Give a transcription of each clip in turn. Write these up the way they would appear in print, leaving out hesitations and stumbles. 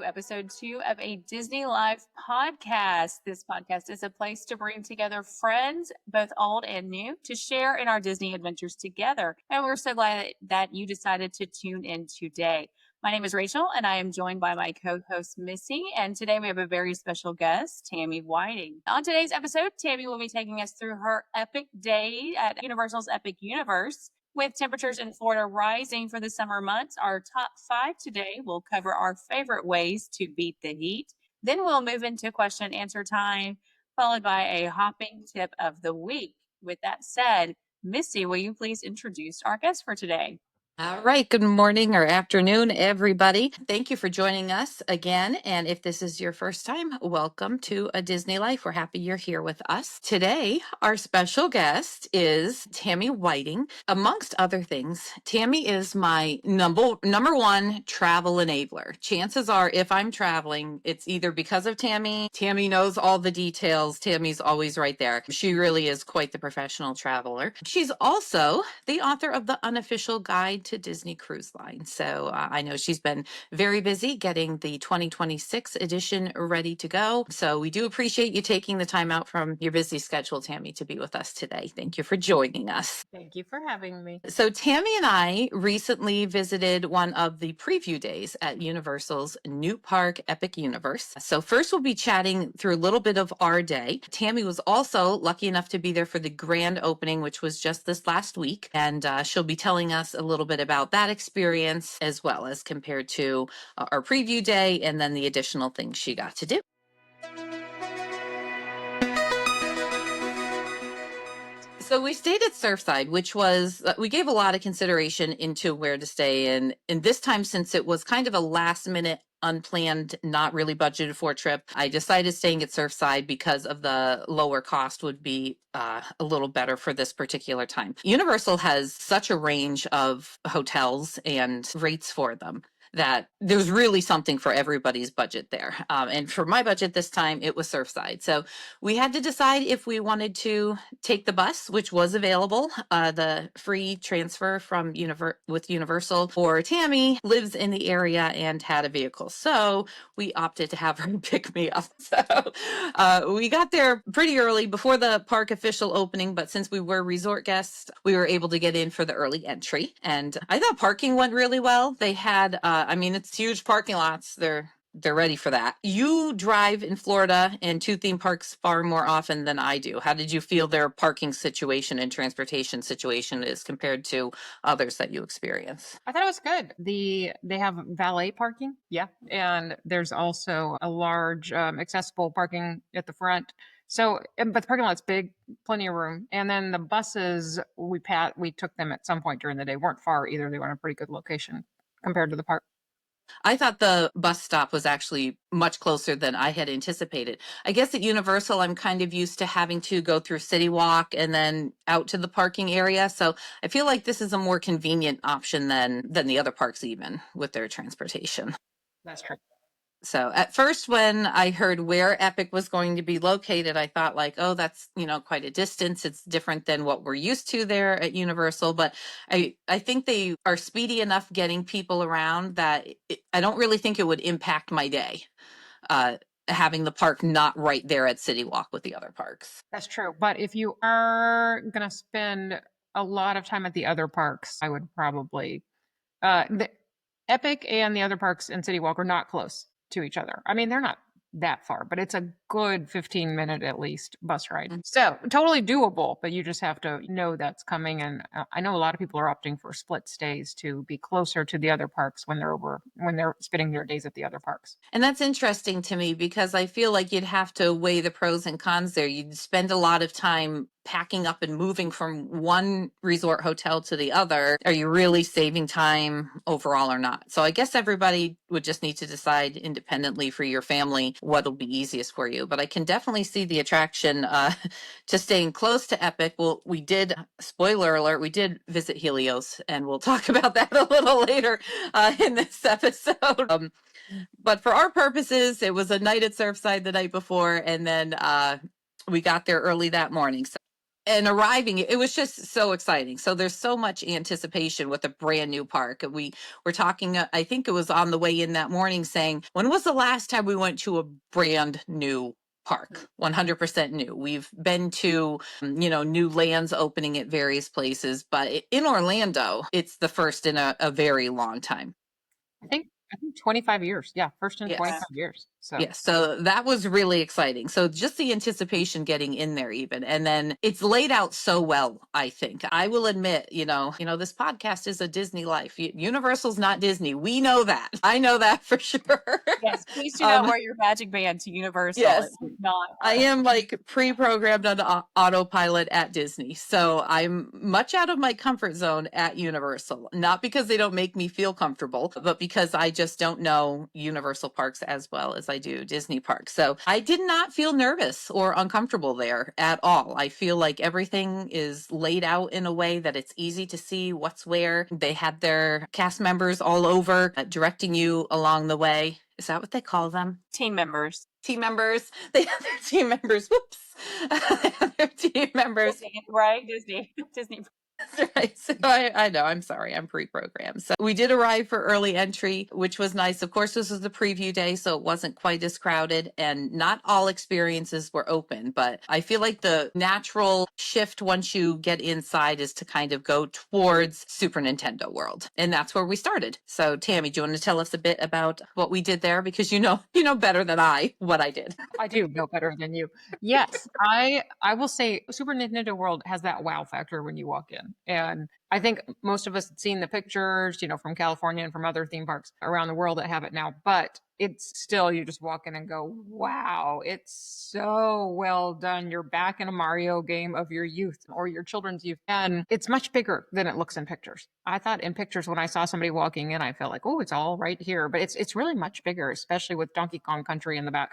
episode 2 of a Disney Live podcast. This podcast is a place to bring together friends, both old and new, to share in our Disney adventures together. And we're so glad that you decided to tune in today. My name is Rachel, and I am joined by my co host, Missy. And today we have a very special guest, Tammy Whiting. On today's episode, Tammy will be taking us through her epic day at Universal's Epic Universe. With temperatures in Florida rising for the summer months, our top 5 today will cover our favorite ways to beat the heat. Then we'll move into question and answer time, followed by a hopping tip of the week. With that said, Missy, will you please introduce our guest for today? All right. Good morning or afternoon, everybody. Thank you for joining us again. And if this is your first time, welcome to A Disney Life. We're happy you're here with us. Today, our special guest is Tammy Whiting. Amongst other things, Tammy is my number one travel enabler. Chances are, if I'm traveling, it's either because of Tammy. Tammy knows all the details. Tammy's always right there. She really is quite the professional traveler. She's also the author of the unofficial guide to Disney Cruise Line. So I know she's been very busy getting the 2026 edition ready to go. So we do appreciate you taking the time out from your busy schedule, Tammy, to be with us today. Thank you for joining us. Thank you for having me. So Tammy and I recently visited one of the preview days at Universal's new park, Epic Universe. So first we'll be chatting through a little bit of our day. Tammy was also lucky enough to be there for the grand opening, which was just this last week. And she'll be telling us a little bit about that experience as well as compared to our preview day and then the additional things she got to do. So we stayed at Surfside, which was, we gave a lot of consideration into where to stay. And this time, since it was kind of a last minute, unplanned, not really budgeted for trip, I decided staying at Surfside because of the lower cost would be a little better for this particular time. Universal has such a range of hotels and rates for them that there's really something for everybody's budget there. And for my budget this time, it was Surfside. So we had to decide if we wanted to take the bus, which was available, the free transfer from with Universal, or Tammy lives in the area and had a vehicle. So we opted to have her pick me up. So we got there pretty early before the park official opening, but since we were resort guests, we were able to get in for the early entry. And I thought parking went really well. They had, it's huge parking lots. They're ready for that. You drive in Florida and to theme parks far more often than I do. How did you feel their parking situation and transportation situation is compared to others that you experience? I thought it was good. They have valet parking, yeah, and there's also a large accessible parking at the front. So, but the parking lot's big, plenty of room. And then the buses, we took them at some point during the day, weren't far either. They were in a pretty good location compared to the park. I thought the bus stop was actually much closer than I had anticipated. I guess at Universal, I'm kind of used to having to go through City Walk and then out to the parking area. So I feel like this is a more convenient option than the other parks, even with their transportation. That's true. So at first, when I heard where Epic was going to be located, I thought like, oh, that's, quite a distance. It's different than what we're used to there at Universal. But I think they are speedy enough getting people around that I don't really think it would impact my day, having the park not right there at City Walk with the other parks. That's true. But if you are going to spend a lot of time at the other parks, I would probably, the Epic and the other parks in City Walk are not close to each other. I mean, they're not that far, but it's a good 15-minute at least bus ride. Mm-hmm. So totally doable, but you just have to know that's coming. And I know a lot of people are opting for split stays to be closer to the other parks when they're spending their days at the other parks. And that's interesting to me because I feel like you'd have to weigh the pros and cons there. You'd spend a lot of time packing up and moving from one resort hotel to the other. Are you really saving time overall or not? So I guess everybody would just need to decide independently for your family what'll be easiest for you. But I can definitely see the attraction to staying close to Epic. Well, we did, spoiler alert, we did visit Helios, and we'll talk about that a little later in this episode. But for our purposes, it was a night at Surfside the night before, and then we got there early that morning. So and arriving, it was just so exciting. So there's so much anticipation with a brand new park. We were talking, I think it was on the way in that morning, saying, when was the last time we went to a brand new park? 100% new. We've been to, new lands opening at various places, but in Orlando, it's the first in a very long time. I think 25 years. Yeah, first in Yes. 25 years. So Yes, so that was really exciting. So just the anticipation getting in there even. And then it's laid out so well, I think. I will admit, this podcast is a Disney life. Universal's not Disney. We know that. I know that for sure. Yes, please do not wear your magic band to Universal. Yes. It would not I am like pre-programmed on autopilot at Disney. So I'm much out of my comfort zone at Universal. Not because they don't make me feel comfortable, but because I just don't know Universal parks as well as I do Disney parks. So I did not feel nervous or uncomfortable there at all. I feel like everything is laid out in a way that it's easy to see what's where. They had their cast members all over directing you along the way. Is that what they call them? team members. Team members. They have their team members. Whoops. They have their team members. Disney, right? Disney. That's right. So I know. I'm sorry. I'm pre-programmed. So we did arrive for early entry, which was nice. Of course, this was the preview day, so it wasn't quite as crowded, and not all experiences were open. But I feel like the natural shift once you get inside is to kind of go towards Super Nintendo World, and that's where we started. So Tammy, do you want to tell us a bit about what we did there? Because you know better than I what I did. I do know better than you. Yes, I will say Super Nintendo World has that wow factor when you walk in. And I think most of us had seen the pictures, from California and from other theme parks around the world that have it now. But it's still, you just walk in and go, wow, it's so well done. You're back in a Mario game of your youth or your children's youth. And it's much bigger than it looks in pictures. I thought in pictures when I saw somebody walking in, I felt like, oh, it's all right here. But it's really much bigger, especially with Donkey Kong Country in the back.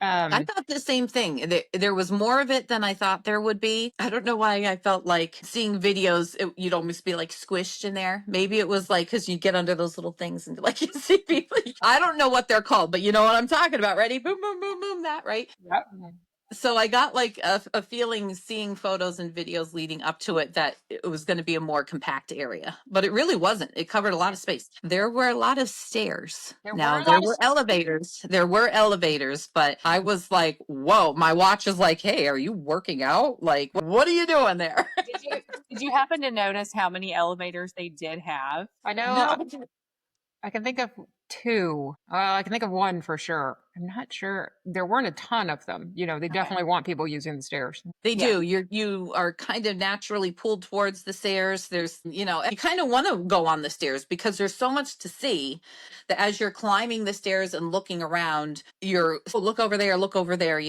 I thought the same thing. There was more of it than I thought there would be. I don't know why I felt like seeing videos, you'd almost be like squished in there. Maybe it was like because you get under those little things and like you see people. I don't know what they're called, but you know what I'm talking about. Ready? Boom, boom, boom, boom. That right? Yep. So I got like a feeling seeing photos and videos leading up to it that it was going to be a more compact area, but it really wasn't. It covered a lot of space. There were a lot of stairs. There were elevators. There were elevators, but I was like, whoa, my watch is like, hey, are you working out? Like, what are you doing there? Did you happen to notice how many elevators they did have? I know. No. I can think of two. I can think of one for sure. I'm not sure. There weren't a ton of them. They definitely want people using the stairs. They do. You are kind of naturally pulled towards the stairs. There's, you kind of want to go on the stairs because there's so much to see that as you're climbing the stairs and looking around, look over there, look over there.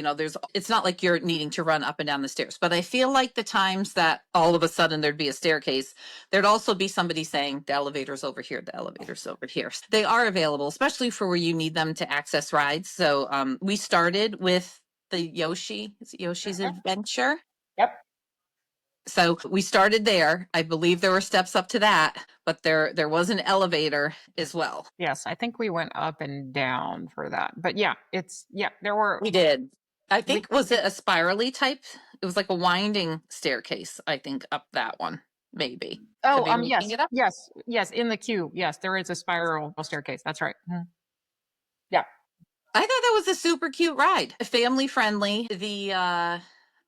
It's not like you're needing to run up and down the stairs. But I feel like the times that all of a sudden there'd be a staircase, there'd also be somebody saying the elevator's over here, the elevator's over here. They are available, especially for where you need them to access rides. So we started with the Yoshi's Adventure. Yep. So we started there. I believe there were steps up to that, but there was an elevator as well. Yes, I think we went up and down for that. But there were. We did. I think, was it a spirally type? It was like a winding staircase, I think, up that one, maybe. Oh, yes. In the queue. Yes, there is a spiral staircase. That's right. Mm-hmm. Yeah. I thought that was a super cute ride. Family friendly. The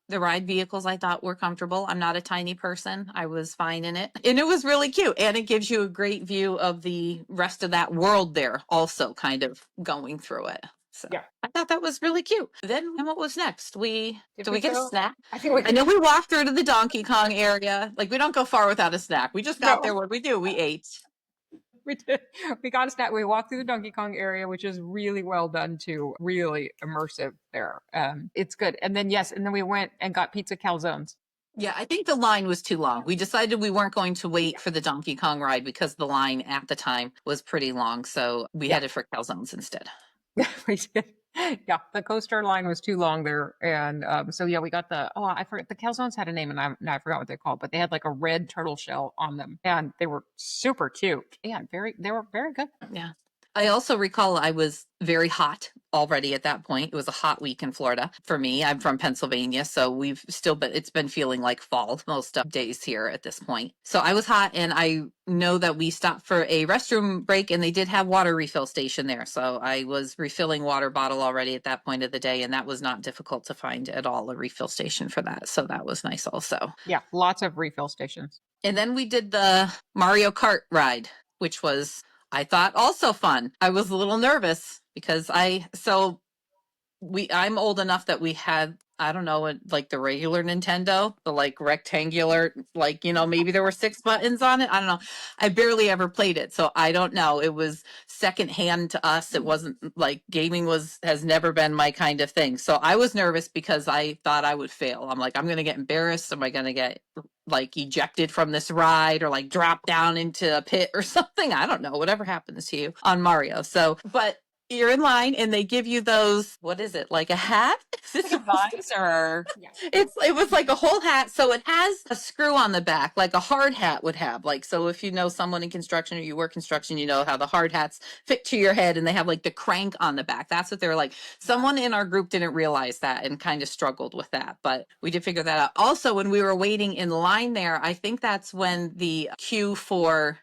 ride vehicles I thought were comfortable. I'm not a tiny person. I was fine in it. And it was really cute. And it gives you a great view of the rest of that world there also kind of going through it. So yeah. I thought that was really cute. Then what was next? Did we get a snack? I know we walked through to the Donkey Kong area. Like we don't go far without a snack. We just got there. What we do? We ate. We did. We got a snack. We walked through the Donkey Kong area, which is really well done too. Really immersive there. It's good. And then we went and got pizza calzones. Yeah, I think the line was too long. We decided we weren't going to wait for the Donkey Kong ride because the line at the time was pretty long. So we headed for calzones instead. We did. Yeah, the coaster line was too long there, and we got I forget, the calzones had a name, and I forgot what they're called, but they had like a red turtle shell on them, and they were super cute and they were very good. Yeah. I also recall I was very hot already at that point. It was a hot week in Florida for me. I'm from Pennsylvania, so it's been feeling like fall most days here at this point. So I was hot, and I know that we stopped for a restroom break, and they did have water refill station there. So I was refilling water bottle already at that point of the day, and that was not difficult to find at all, a refill station for that. So that was nice also. Yeah, lots of refill stations. And then we did the Mario Kart ride, which was, I thought, also fun. I was a little nervous because I'm old enough that we had, I don't know, like the regular Nintendo, the like rectangular, like, maybe there were 6 buttons on it. I don't know. I barely ever played it, so I don't know. It was secondhand to us. It wasn't like gaming has never been my kind of thing. So I was nervous because I thought I would fail. I'm like, I'm going to get embarrassed. Am I going to get like ejected from this ride or like drop down into a pit or something? I don't know. Whatever happens to you on Mario. So, but you're in line and they give you those, what is it, like a hat? Like a visor. Yeah. It was like a whole hat. So it has a screw on the back, like a hard hat would have. Like, so if you know someone in construction or you work construction, you know how the hard hats fit to your head and they have like the crank on the back. That's what they're like. Someone in our group didn't realize that and kind of struggled with that, but we did figure that out. Also, when we were waiting in line there, I think that's when the queue for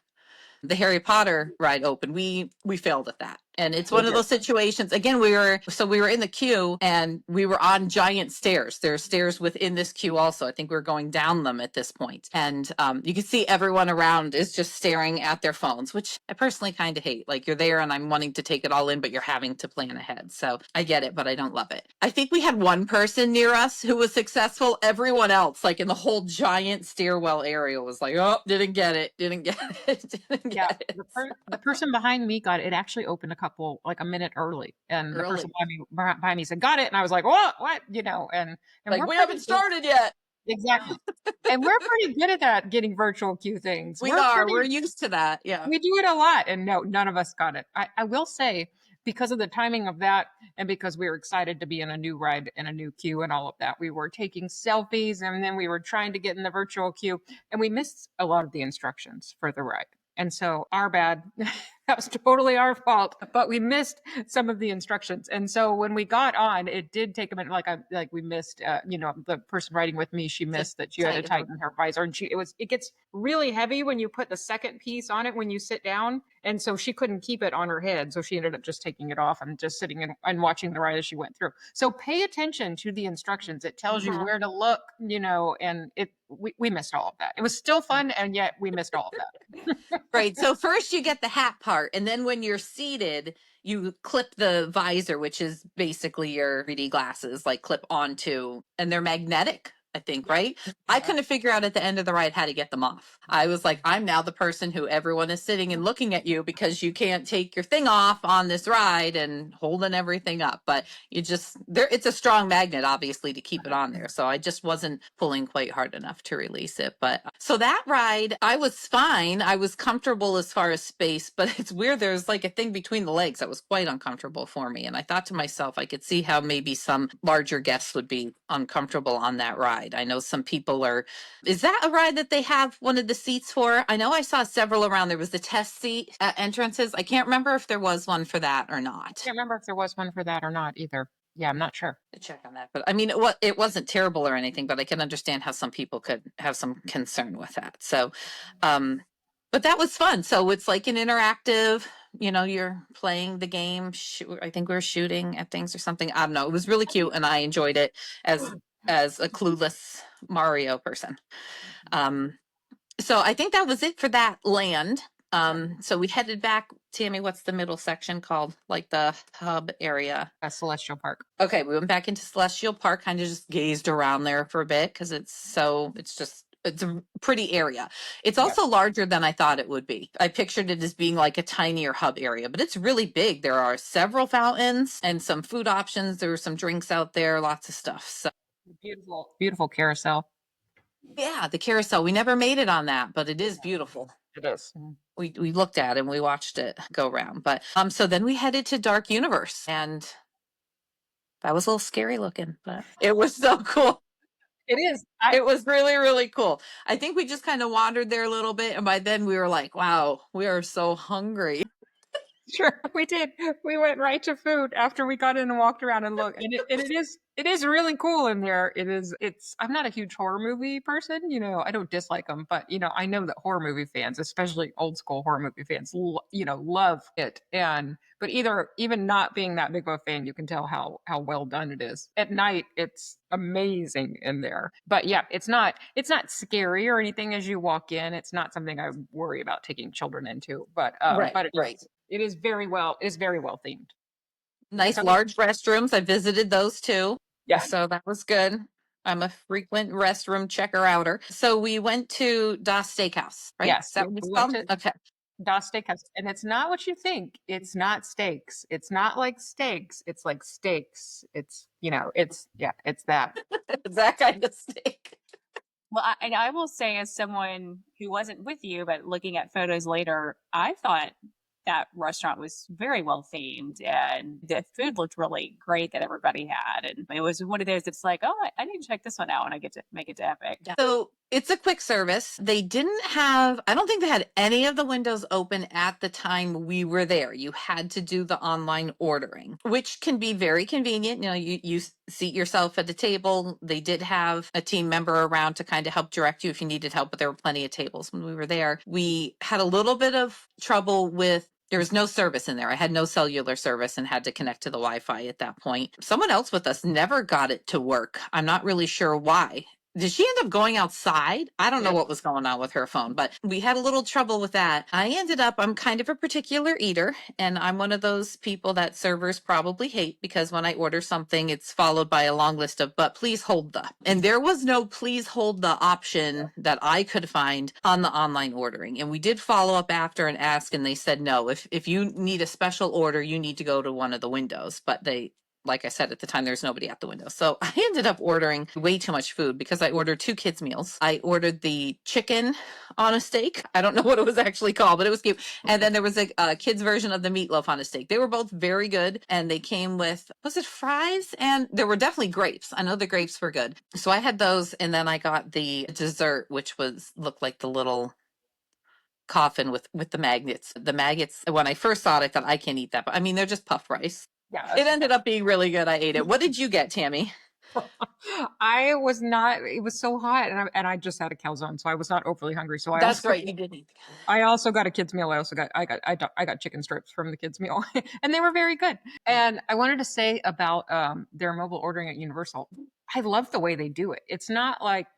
the Harry Potter ride opened. We failed at that. And it's one of those situations. Again, we were in the queue and we were on giant stairs. There are stairs within this queue also. I think we were going down them at this point. And you can see everyone around is just staring at their phones, which I personally kind of hate. Like, you're there and I'm wanting to take it all in, but you're having to plan ahead. So I get it, but I don't love it. I think we had one person near us who was successful. Everyone else, like in the whole giant stairwell area, was like, oh, didn't get it. The person behind me got it. It actually opened like a minute early, and the person behind me said, "Got it," and I was like, what, and like, we haven't started yet. Exactly. And we're pretty good at that, getting virtual queue things. We're used to that. Yeah, we do it a lot, and no, none of us got it. I will say, because of the timing of that, and because we were excited to be in a new ride and a new queue and all of that, we were taking selfies, and then we were trying to get in the virtual queue, and we missed a lot of the instructions for the ride. And so, our bad. That was totally our fault, but we missed some of the instructions. And so when we got on, it did take a minute. Like we missed, the person riding with me, she missed that she had to tighten her visor, and it gets really heavy when you put the second piece on it when you sit down. And so she couldn't keep it on her head. So she ended up just taking it off and just sitting and watching the ride as she went through. So pay attention to the instructions. It tells you where to look, and we missed all of that. It was still fun, and yet we missed all of that. Right. So first you get the hat part, and then when you're seated, you clip the visor, which is basically your 3D glasses, like clip onto, and they're magnetic, I think, right? I couldn't figure out at the end of the ride how to get them off. I was like, I'm now the person who everyone is sitting and looking at you because you can't take your thing off on this ride and holding everything up. But it's a strong magnet, obviously, to keep it on there. So I just wasn't pulling quite hard enough to release it. But so that ride, I was fine. I was comfortable as far as space, but it's weird. There's like a thing between the legs that was quite uncomfortable for me. And I thought to myself, I could see how maybe some larger guests would be uncomfortable on that ride. I know some people is that a ride that they have one of the seats for? I know I saw several around. There was the test seat at entrances. I can't remember if there was one for that or not. I can't remember if there was one for that or not either. Yeah, I'm not sure. To check on that. But I mean, it wasn't terrible or anything, but I can understand how some people could have some concern with that. So, but that was fun. So it's like an interactive, you're playing the game. I think we were shooting at things or something. I don't know. It was really cute and I enjoyed it as a clueless Mario person. So I think that was it for that land. So we headed back. Tammy, what's the middle section called? Like the hub area? Celestial Park. Okay, we went back into Celestial Park, kind of just gazed around there for a bit because it's a pretty area. It's also larger than I thought it would be. I pictured it as being like a tinier hub area, but it's really big. There are several fountains and some food options. There were some drinks out there, lots of stuff. So beautiful carousel. Yeah, the carousel. We never made it on that, but it is beautiful. It is. We looked at it and we watched it go around. But so then we headed to Dark Universe, and that was a little scary looking, but it was so cool. It is. It was really, really cool. I think we just kind of wandered there a little bit, and by then we were like, wow, we are so hungry. Sure, we did. We went right to food after we got in and walked around and looked. And it is really cool in there. It's I'm not a huge horror movie person, I don't dislike them, but I know that horror movie fans, especially old school horror movie fans, love it. And but even not being that big of a fan, you can tell how well done it is. At night, it's amazing in there. But yeah, it's not scary or anything as you walk in. It's not something I worry about taking children into. Right, But right. it is very well themed. Nice So large restrooms. I visited those too. yeah, So that was good. I'm a frequent restroom checker outer. So we went to Das Steakhouse, right? Is yes, that what it's we went called? to Okay. Das Steakhouse, and it's not what you think. It's not steaks. It's not like steaks. It's like steaks. It's that. That kind of steak. Well, and I will say, as someone who wasn't with you, but looking at photos later, I thought that restaurant was very well themed and the food looked really great that everybody had. And it was one of those that's like, oh, I need to check this one out when I get to make it to Epic. Yeah. So it's a quick service. They didn't have, I don't think they had any of the windows open at the time we were there. You had to do the online ordering, which can be very convenient. You seat yourself at the table. They did have a team member around to kind of help direct you if you needed help, but there were plenty of tables when we were there. We had a little bit of trouble with there was no service in there. I had no cellular service and had to connect to the Wi-Fi at that point. Someone else with us never got it to work. I'm not really sure why. Did she end up going outside? I don't know what was going on with her phone, but we had a little trouble with that. I'm kind of a particular eater, and I'm one of those people that servers probably hate because when I order something, it's followed by a long list of, but please hold the. And there was no please hold the option that I could find on the online ordering. And we did follow up after and ask, and they said no. If you need a special order, you need to go to one of the windows. But like I said, at the time, there's nobody at the window. So I ended up ordering way too much food because I ordered 2 kids' meals. I ordered the chicken on a steak. I don't know what it was actually called, but it was cute. And then there was a kid's version of the meatloaf on a steak. They were both very good. And they came with, was it fries? And there were definitely grapes. I know the grapes were good. So I had those. And then I got the dessert, which looked like the little coffin with the magnets. The maggots, when I first saw it, I thought I can't eat that. But I mean, they're just puff rice. Yeah, It ended up being really good. I ate it. What did you get, Tammy? I was not. It was so hot, and I just had a calzone, so I was not overly hungry. So That's right. You did eat. I also got a kids meal. I got chicken strips from the kids meal, and they were very good. And I wanted to say about their mobile ordering at Universal. I love the way they do it. It's not like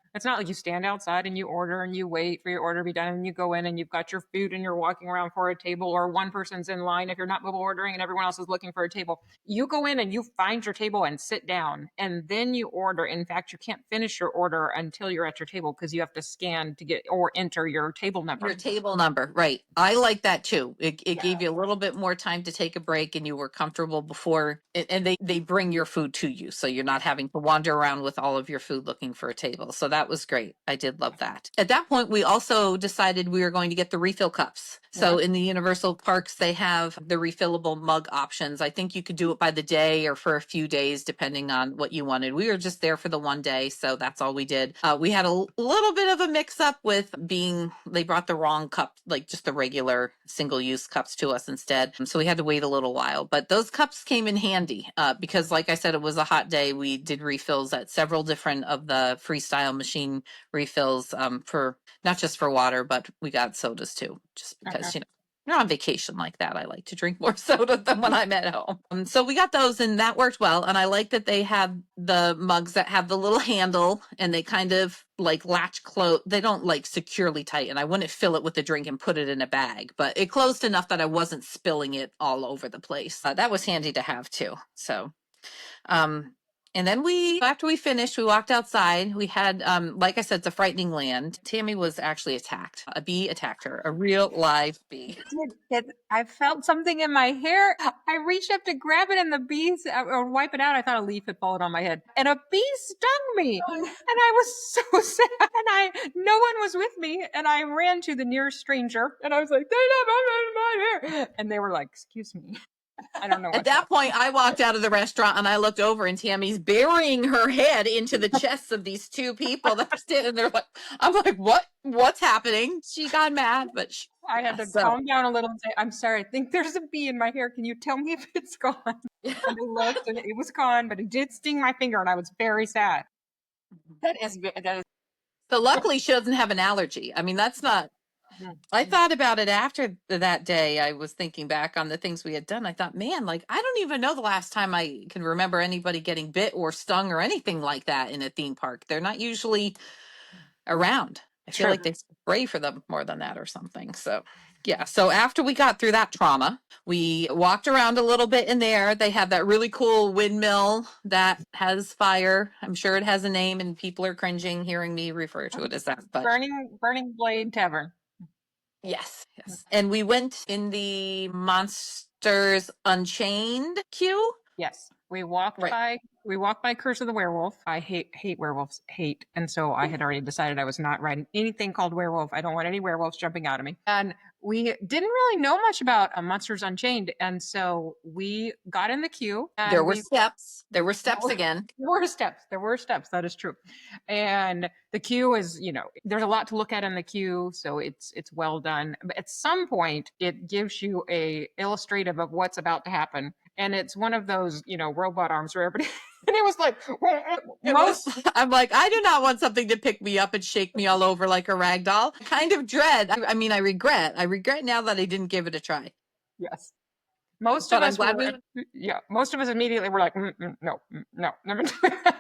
you stand outside and you order and you wait for your order to be done and you go in and you've got your food and you're walking around for a table, or one person's in line if you're not mobile ordering and everyone else is looking for a table. You go in and you find your table and sit down and then you order. In fact, you can't finish your order until you're at your table because you have to scan to get or enter your table number. Your table number, right. I like that too. It Yeah. gave you a little bit more time to take a break and you were comfortable before, and they bring your food to you. So you're not having to wander around with all of your food looking for a table. So that was great. I did love that. At that point, we also decided we were going to get the refill cups. So in the Universal parks, they have the refillable mug options. I think you could do it by the day or for a few days, depending on what you wanted. We were just there for the one day, so that's all we did. We had a little bit of a mix up with they brought the wrong cup, like just the regular single use cups to us instead. So we had to wait a little while, but those cups came in handy because like I said, it was a hot day. We did refills at several different of the freestyle machine refills for not just for water, but we got sodas too, just because, you're on vacation like that. I like to drink more soda than when I'm at home. So we got those and that worked well. And I like that they have the mugs that have the little handle and they kind of like latch close. They don't like securely tighten. I wouldn't fill it with a drink and put it in a bag, but it closed enough that I wasn't spilling it all over the place. That was handy to have too. So, and then after we finished, we walked outside. We had, like I said, it's a frightening land. Tammy was actually attacked. A bee attacked her, a real live bee. I felt something in my hair. I reached up to grab it and the bees or wipe it out. I thought a leaf had fallen on my head and a bee stung me. And I was so sad. And no one was with me. And I ran to the nearest stranger and I was like, my hair. And they were like, excuse me. I don't know At what's that point, I walked out of the restaurant and I looked over, and Tammy's burying her head into the chests of these two people that are standing there. Like, I'm like, what's happening? She got mad, but I had yeah, to so calm down a little and say, I'm sorry, I think there's a bee in my hair. Can you tell me if it's gone? And I looked and it was gone, but it did sting my finger and I was very sad. That is so luckily she doesn't have an allergy. I mean, that's not. I thought about it after that day. I was thinking back on the things we had done. I thought, man, like, I don't even know the last time I can remember anybody getting bit or stung or anything like that in a theme park. They're not usually around. I feel True. like they spray for them more than that or something. So, yeah. So after we got through that trauma, we walked around a little bit in there. They have that really cool windmill that has fire. I'm sure it has a name, and people are cringing hearing me refer to it as that. But Burning Blade Tavern. yes. And we went in the Monsters Unchained queue. Yes. We walked by Curse of the Werewolf. I hate werewolves, and so I had already decided I was not riding anything called werewolf. I don't want any werewolves jumping out of me. And we didn't really know much about Monsters Unchained, and so we got in the queue. And There were steps. There were steps again. There were steps. There were steps. That is true. And the queue is, there's a lot to look at in the queue, so it's well done. But at some point, it gives you a illustrative of what's about to happen, and it's one of those, robot arms where everybody. And it was like I'm like, I do not want something to pick me up and shake me all over like a rag doll. Kind of dread. I mean, I regret now that I didn't give it a try. Yes. Most But of I'm us glad were, yeah. Most of us immediately were like, no, never do that.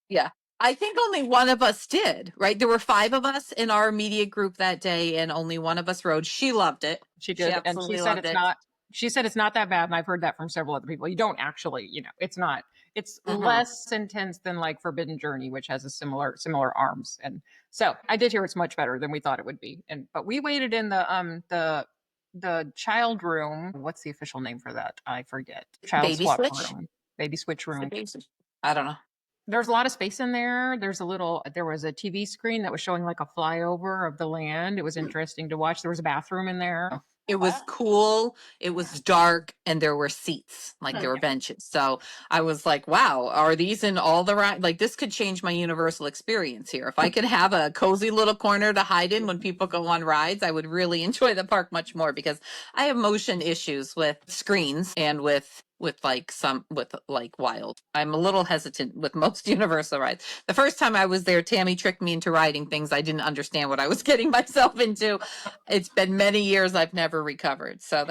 Yeah. I think only one of us did, right? There were 5 of us in our immediate group that day, and only one of us rode. She loved it. She did, and absolutely she said loved it's it. not. She said it's not that bad, and I've heard that from several other people. You don't actually, it's not. It's less intense than like Forbidden Journey, which has a similar arms, and so I did hear it's much better than we thought it would be. But we waited in the child room. What's the official name for that? I forget. Child Baby swap switch? room. Baby switch room. I don't know. There's a lot of space in there. There was a TV screen that was showing like a flyover of the land. It was interesting to watch. There was a bathroom in there. It was cool. It was dark, and there were seats, like there were benches. So I was like, wow, are these in all the right? Like, this could change my Universal experience here. If I could have a cozy little corner to hide in when people go on rides, I would really enjoy the park much more, because I have motion issues with screens and with wild. I'm a little hesitant with most Universal rides. The first time I was there, Tammy tricked me into riding things I didn't understand what I was getting myself into. It's been many years I've never recovered. So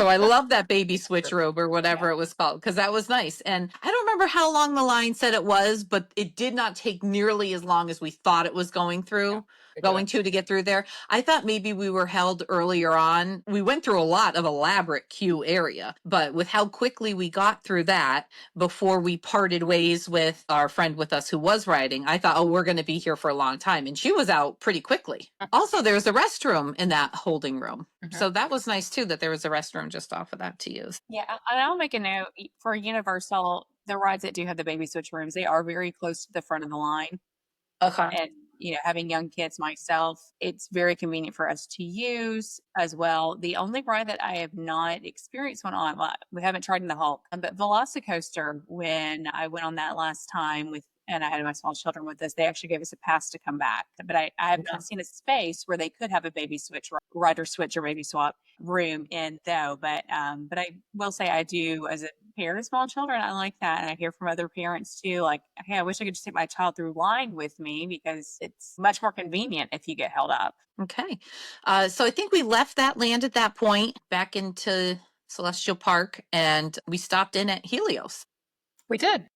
I love that baby switch robe or whatever it was called, because that was nice. And I don't remember how long the line said it was, but it did not take nearly as long as we thought it was going to get through there. I thought maybe we were held earlier on. We went through a lot of elaborate queue area, but with how quickly we got through that before we parted ways with our friend with us who was riding, I thought, oh, we're going to be here for a long time. And she was out pretty quickly. Also, there's a restroom in that holding room. So that was nice too, that there was a restroom just off of that to use. Yeah, and I'll make a note for Universal, the rides that do have the baby switch rooms, they are very close to the front of the line. Okay. And having young kids myself, it's very convenient for us to use as well. The only ride that I have not experienced one on, well, we haven't tried in the Hulk, but Velocicoaster, when I went on that last time and I had my small children with us, they actually gave us a pass to come back. But I have not seen a space where they could have a baby switch, rider switch, or baby swap room in though. But I will say I do, as a parent of small children, I like that. And I hear from other parents too, like, hey, I wish I could just take my child through line with me, because it's much more convenient if you get held up. Okay. So I think we left that land at that point back into Celestial Park, and we stopped in at Helios. We did.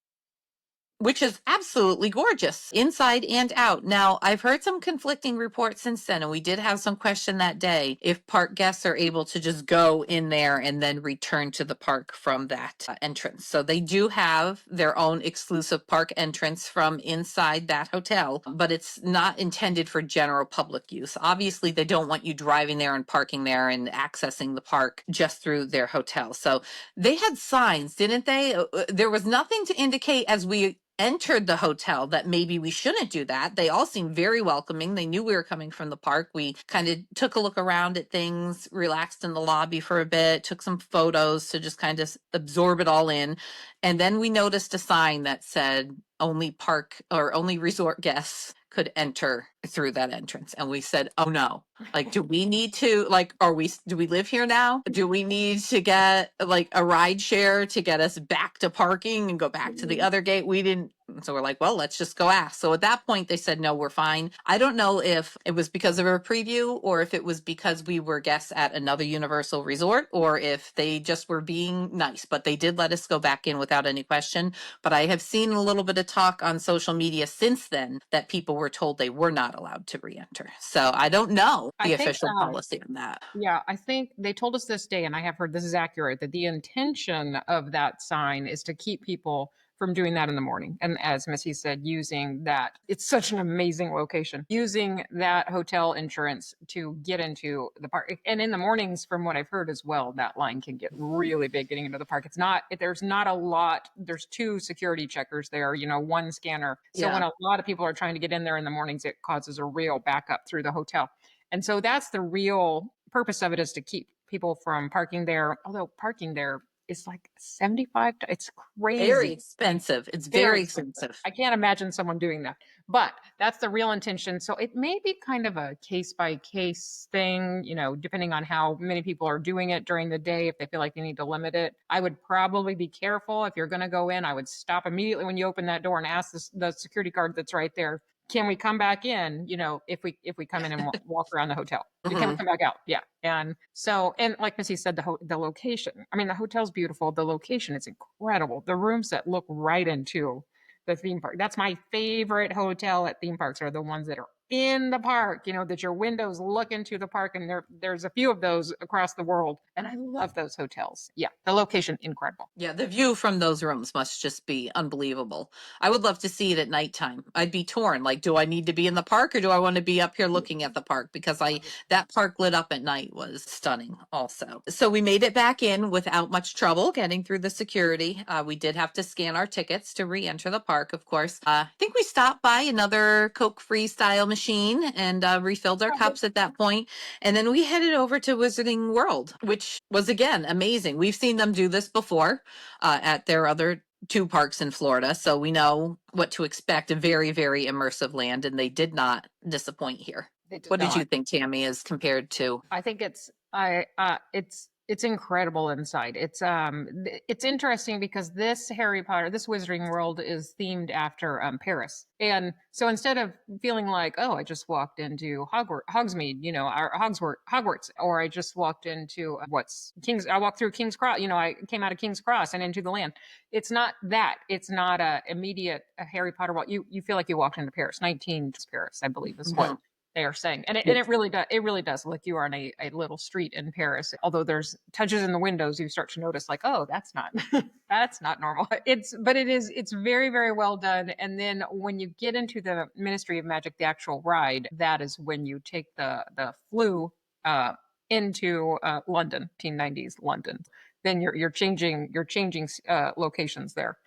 Which is absolutely gorgeous inside and out. Now, I've heard some conflicting reports since then, and we did have some question that day if park guests are able to just go in there and then return to the park from that entrance. So they do have their own exclusive park entrance from inside that hotel, but it's not intended for general public use. Obviously, they don't want you driving there and parking there and accessing the park just through their hotel. So they had signs, didn't they? There was nothing to indicate as we entered the hotel that maybe we shouldn't do that. They all seemed very welcoming. They knew we were coming from the park. We kind of took a look around at things, relaxed in the lobby for a bit, took some photos to just kind of absorb it all in. And then we noticed a sign that said only park or only resort guests could enter through that entrance. And we said, oh no, like, do we need to, like, do we live here now? Do we need to get like a ride share to get us back to parking and go back to the other gate? We didn't. So we're like, well, let's just go ask. So at that point, they said, no, we're fine. I don't know if it was because of a preview or if it was because we were guests at another Universal resort or if they just were being nice, but they did let us go back in without any question. But I have seen a little bit of talk on social media since then that people were told they were not allowed to re-enter. So I don't know I the think, official policy on that. yeah, I think they told us this day, and I have heard this is accurate, that the intention of that sign is to keep people from doing that in the morning. And as Missy said, using that, it's such an amazing location, using that hotel insurance to get into the park. And in the mornings, from what I've heard as well, that line can get really big getting into the park. There's not a lot, there's 2 security checkers there, 1 scanner. So when Yeah. a lot of people are trying to get in there in the mornings, it causes a real backup through the hotel. And so that's the real purpose of it, is to keep people from parking there. Although parking there is like 75, it's Very crazy. expensive. It's Very very expensive. expensive. I can't imagine someone doing that. But that's the real intention. So it may be kind of a case by case thing, depending on how many people are doing it during the day, if they feel like they need to limit it. I would probably be careful if you're going to go in. I would stop immediately when you open that door and ask the security guard that's right there, can we come back in, if we come in and walk around the hotel? Can we Mhm. come back out? Yeah. And so, and like Missy said, the location. I mean, the hotel's beautiful. The location is incredible. The rooms that look right into the theme park. That's my favorite hotel at theme parks, are the ones that are in the park, that your windows look into the park. And there's a few of those across the world. And I love those hotels. Yeah. The location, incredible. Yeah, the view from those rooms must just be unbelievable. I would love to see it at nighttime. I'd be torn. Like, do I need to be in the park or do I want to be up here looking at the park? Because that park lit up at night was stunning also. So we made it back in without much trouble getting through the security. We did have to scan our tickets to re-enter the park, of course. I think we stopped by another Coke Freestyle machine and refilled our cups at that point. And then we headed over to Wizarding World, which was again amazing. We've seen them do this before at their other 2 parks in Florida, so we know what to expect. A very, very immersive land, and they did not disappoint here. They did What did not. you think, Tammy, as compared to? I think it's incredible inside. It's interesting because this Wizarding World is themed after Paris. And so instead of feeling like, oh, I just walked into Hogsmeade, or Hogwarts, or I just walked into I walked through King's Cross, I came out of King's Cross and into the land. It's not that. It's not a immediate Harry Potter walk. You feel like you walked into Paris, 19 Paris, I believe is what they are saying. And it really does. It really does. Like you are on a little street in Paris. Although there's touches in the windows, you start to notice like, oh, that's not that's not normal. It's very, very well done. And then when you get into the Ministry of Magic, the actual ride, that is when you take the flu into London, 1990s London. Then you're changing locations there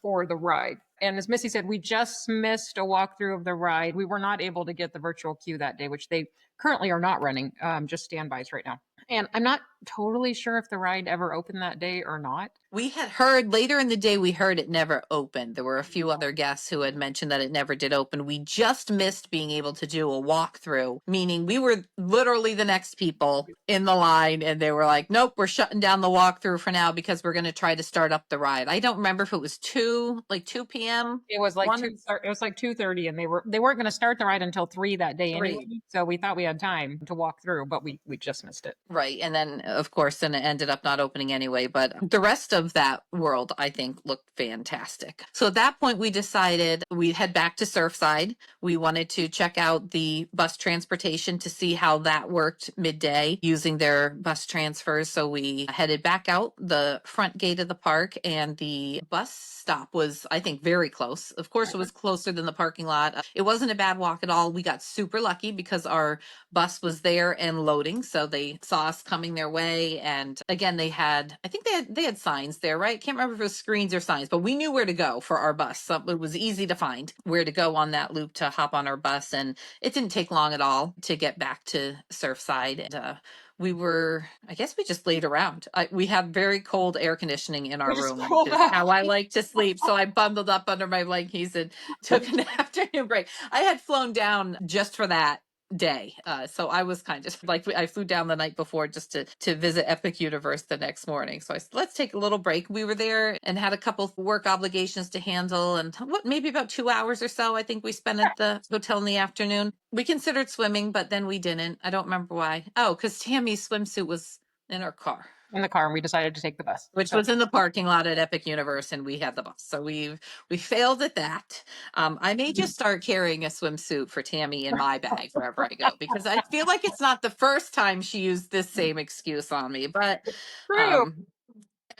for the ride. And as Missy said, we just missed a walkthrough of the ride. We were not able to get the virtual queue that day, which they currently are not running, just standbys right now. And I'm not totally sure if the ride ever opened that day or not. We had heard later in the day, we heard it never opened. There were a few other guests who had mentioned that it never did open. We just missed being able to do a walkthrough, meaning we were literally the next people in the line. And they were like, nope, we're shutting down the walkthrough for now because we're going to try to start up the ride. I don't remember if it was 2 p.m. It was like 2:30, and they weren't going to start the ride until 3 that day anyway. So we thought we had time to walk through, but we just missed it. Right. And then, of course, then it ended up not opening anyway. But the rest of that world, I think, looked fantastic. So at that point, we decided we'd head back to Surfside. We wanted to check out the bus transportation to see how that worked midday using their bus transfers. So we headed back out the front gate of the park, and the bus stop was, I think, very close. Of course, it was closer than the parking lot. It wasn't a bad walk at all. We got super lucky because our bus was there and loading. So they saw bus coming their way. And again, I think they had signs there, right? Can't remember if it was screens or signs, but we knew where to go for our bus. So it was easy to find where to go on that loop to hop on our bus. And it didn't take long at all to get back to Surfside. And I guess we just laid around. We had very cold air conditioning in We our just room, pulled which is out. how I like to sleep. So I bundled up under my blankets and took an afternoon break. I had flown down just for that day. So I was kind of like, I flew down the night before just to visit Epic Universe the next morning. So I said, let's take a little break. We were there and had a couple work obligations to handle, and maybe about 2 hours or so I think we spent at the hotel in the afternoon. We considered swimming, but then we didn't. I don't remember why. Oh, because Tammy's swimsuit was in our car, In the car, and we decided to take the bus, which was in the parking lot at Epic Universe, and we had the bus. So we failed at that. I may just start carrying a swimsuit for Tammy in my bag wherever I go, because I feel like it's not the first time she used this same excuse on me. But true. um,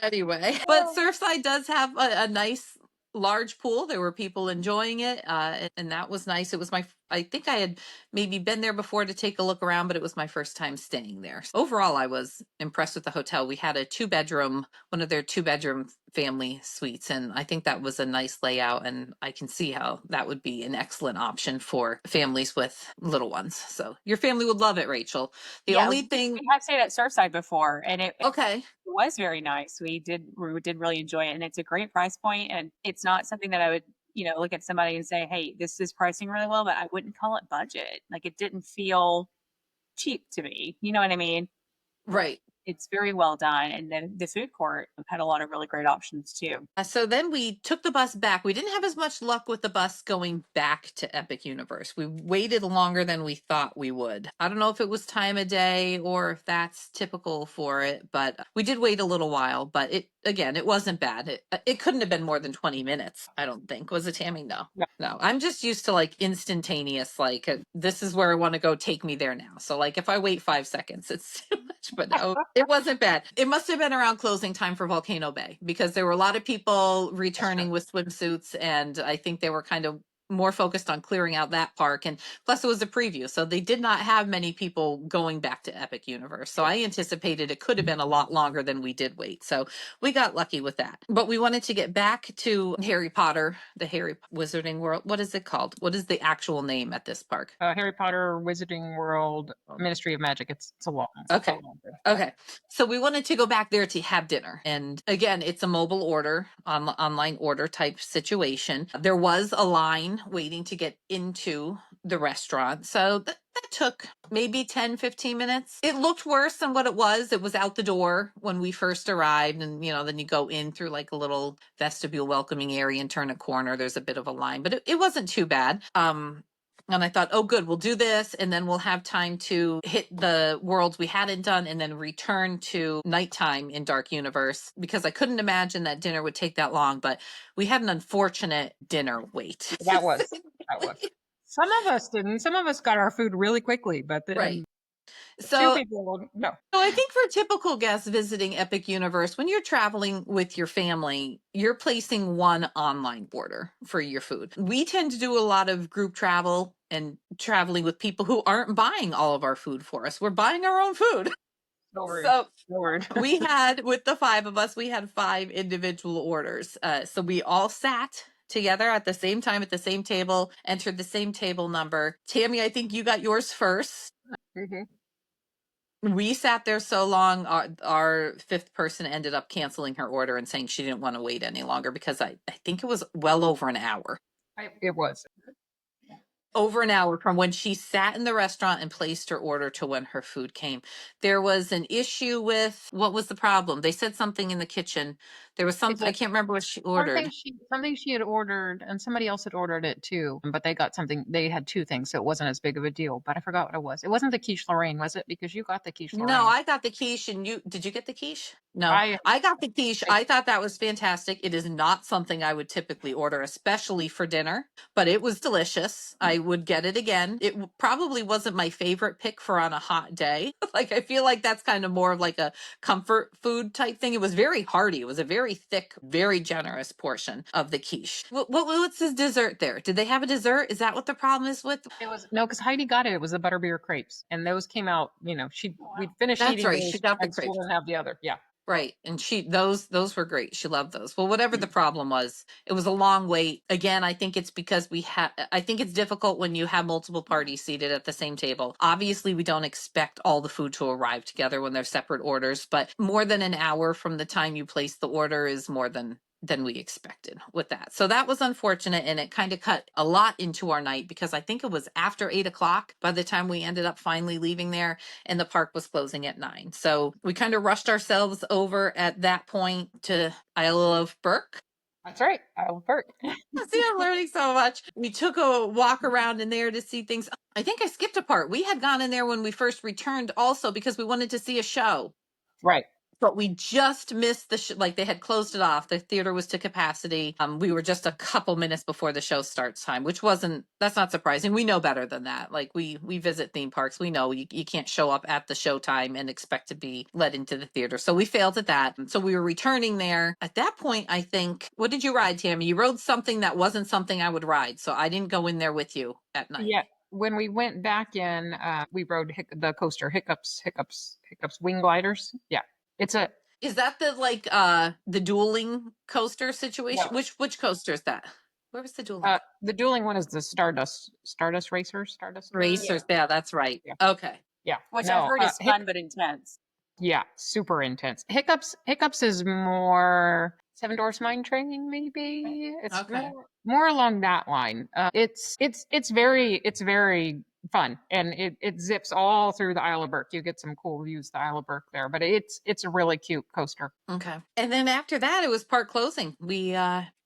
anyway, but Surfside does have a nice large pool. There were people enjoying it, and that was nice. It was I think I had maybe been there before to take a look around, but it was my first time staying there. So overall, I was impressed with the hotel. We had a one of their 2-bedroom family suites, and I think that was a nice layout, and I can see how that would be an excellent option for families with little ones. So your family would love it, Rachel. The only thing, we have stayed at Surfside before, and it okay. was very nice. We did really enjoy it, and it's a great price point, and it's not something that I would look at somebody and say, hey, this is pricing really well, but I wouldn't call it budget. Like, it didn't feel cheap to me, you know what I mean? Right. It's very well done, and then the food court had a lot of really great options too. So then we took the bus back. We didn't have as much luck with the bus going back to Epic Universe. We waited longer than we thought we would. I don't know if it was time of day or if that's typical for it, but we did wait a little while. But it wasn't bad. It couldn't have been more than 20 minutes, I don't think. Was it, Tammy? No. No. No, I'm just used to like instantaneous, like this is where I want to go, take me there now. So like if I wait 5 seconds, it's too much, but no, it wasn't bad. It must have been around closing time for Volcano Bay because there were a lot of people returning with swimsuits, and I think they were kind of more focused on clearing out that park, and plus it was a preview, so they did not have many people going back to Epic Universe. So I anticipated it could have been a lot longer than we did wait, so we got lucky with that. But we wanted to get back to Harry Potter, the Harry Wizarding World. What is it called? What is the actual name at this park? Harry Potter Wizarding World Ministry of Magic. It's a long. Okay. Okay. So we wanted to go back there to have dinner. And again, it's a mobile order, online order type situation. There was a line waiting to get into the restaurant. So that took maybe 10-15 minutes. It looked worse than what it was. It was out the door when we first arrived. And, then you go in through like a little vestibule welcoming area and turn a corner. There's a bit of a line, but it wasn't too bad. And I thought, oh, good, we'll do this. And then we'll have time to hit the worlds we hadn't done and then return to nighttime in Dark Universe, because I couldn't imagine that dinner would take that long. But we had an unfortunate dinner wait. That was. Some of us didn't. Some of us got our food really quickly, but then Right. two So people, no. So I think for typical guests visiting Epic Universe, when you're traveling with your family, you're placing one online order for your food. We tend to do a lot of group travel and traveling with people who aren't buying all of our food for us. We're buying our own food. So we had, with the 5 of us, we had 5 individual orders. So we all sat together at the same time at the same table, entered the same table number. Tammy, I think you got yours first. Mm-hmm. We sat there so long, our 5th person ended up canceling her order and saying she didn't want to wait any longer, because I think it was well over an hour. It was. Over an hour from when she sat in the restaurant and placed her order to when her food came. There was an issue with, what was the problem? They said something in the kitchen. There was something, I can't remember what she ordered. Something she had ordered, and somebody else had ordered it too, but they got something, they had 2 things, so it wasn't as big of a deal, but I forgot what it was. It wasn't the quiche Lorraine, was it? Because you got the quiche Lorraine. No, I got the quiche, and did you get the quiche? No, I got the quiche. I thought that was fantastic. It is not something I would typically order, especially for dinner, but it was delicious. I would get it again. It probably wasn't my favorite pick for on a hot day. Like, I feel like that's kind of more of like a comfort food type thing. It was very hearty. It was a very thick, very generous portion of the quiche. What's this dessert there? Did they have a dessert? Is that what the problem is with? It was no, because Heidi got it. It was the butterbeer crepes, and those came out. We'd finished That's eating right. She those got the and still crepes. didn't have the other. Yeah. Right. And those were great. She loved those. Well, whatever the problem was, it was a long wait. Again, I think it's because I think it's difficult when you have multiple parties seated at the same table. Obviously, we don't expect all the food to arrive together when they're separate orders, but more than an hour from the time you place the order is more than we expected with that. So that was unfortunate, and it kind of cut a lot into our night because I think it was after 8 o'clock by the time we ended up finally leaving there, and the park was closing at 9. So we kind of rushed ourselves over at that point to Isle of Burke. That's right. I'll Bert. See, I'm learning so much. We took a walk around in there to see things. I think I skipped a part. We had gone in there when we first returned also because we wanted to see a show. Right. But we just missed the like they had closed it off. The theater was to capacity. We were just a couple minutes before the show starts time, which that's not surprising. We know better than that. Like we visit theme parks. We know you can't show up at the show time and expect to be let into the theater. So we failed at that. So we were returning there. At that point, I think, what did you ride, Tammy? You rode something that wasn't something I would ride. So I didn't go in there with you at night. Yeah. When we went back in, we rode the coaster Hiccups wing gliders. Yeah. It's a Is that the dueling coaster situation? yeah. Which coaster is that? Where was the dueling? The dueling one is the Stardust Racers. Racers. Yeah, that's right. Yeah. Okay. Yeah. Which No, I've heard is fun but intense. yeah, super intense. Hiccups is more Seven Dwarfs Mine Train, maybe. It's Okay. more along that line. It's very fun, and it zips all through the Isle of Burke. You get some cool views of the Isle of Burke there, but it's a really cute coaster. Okay. And then after that, it was park closing. We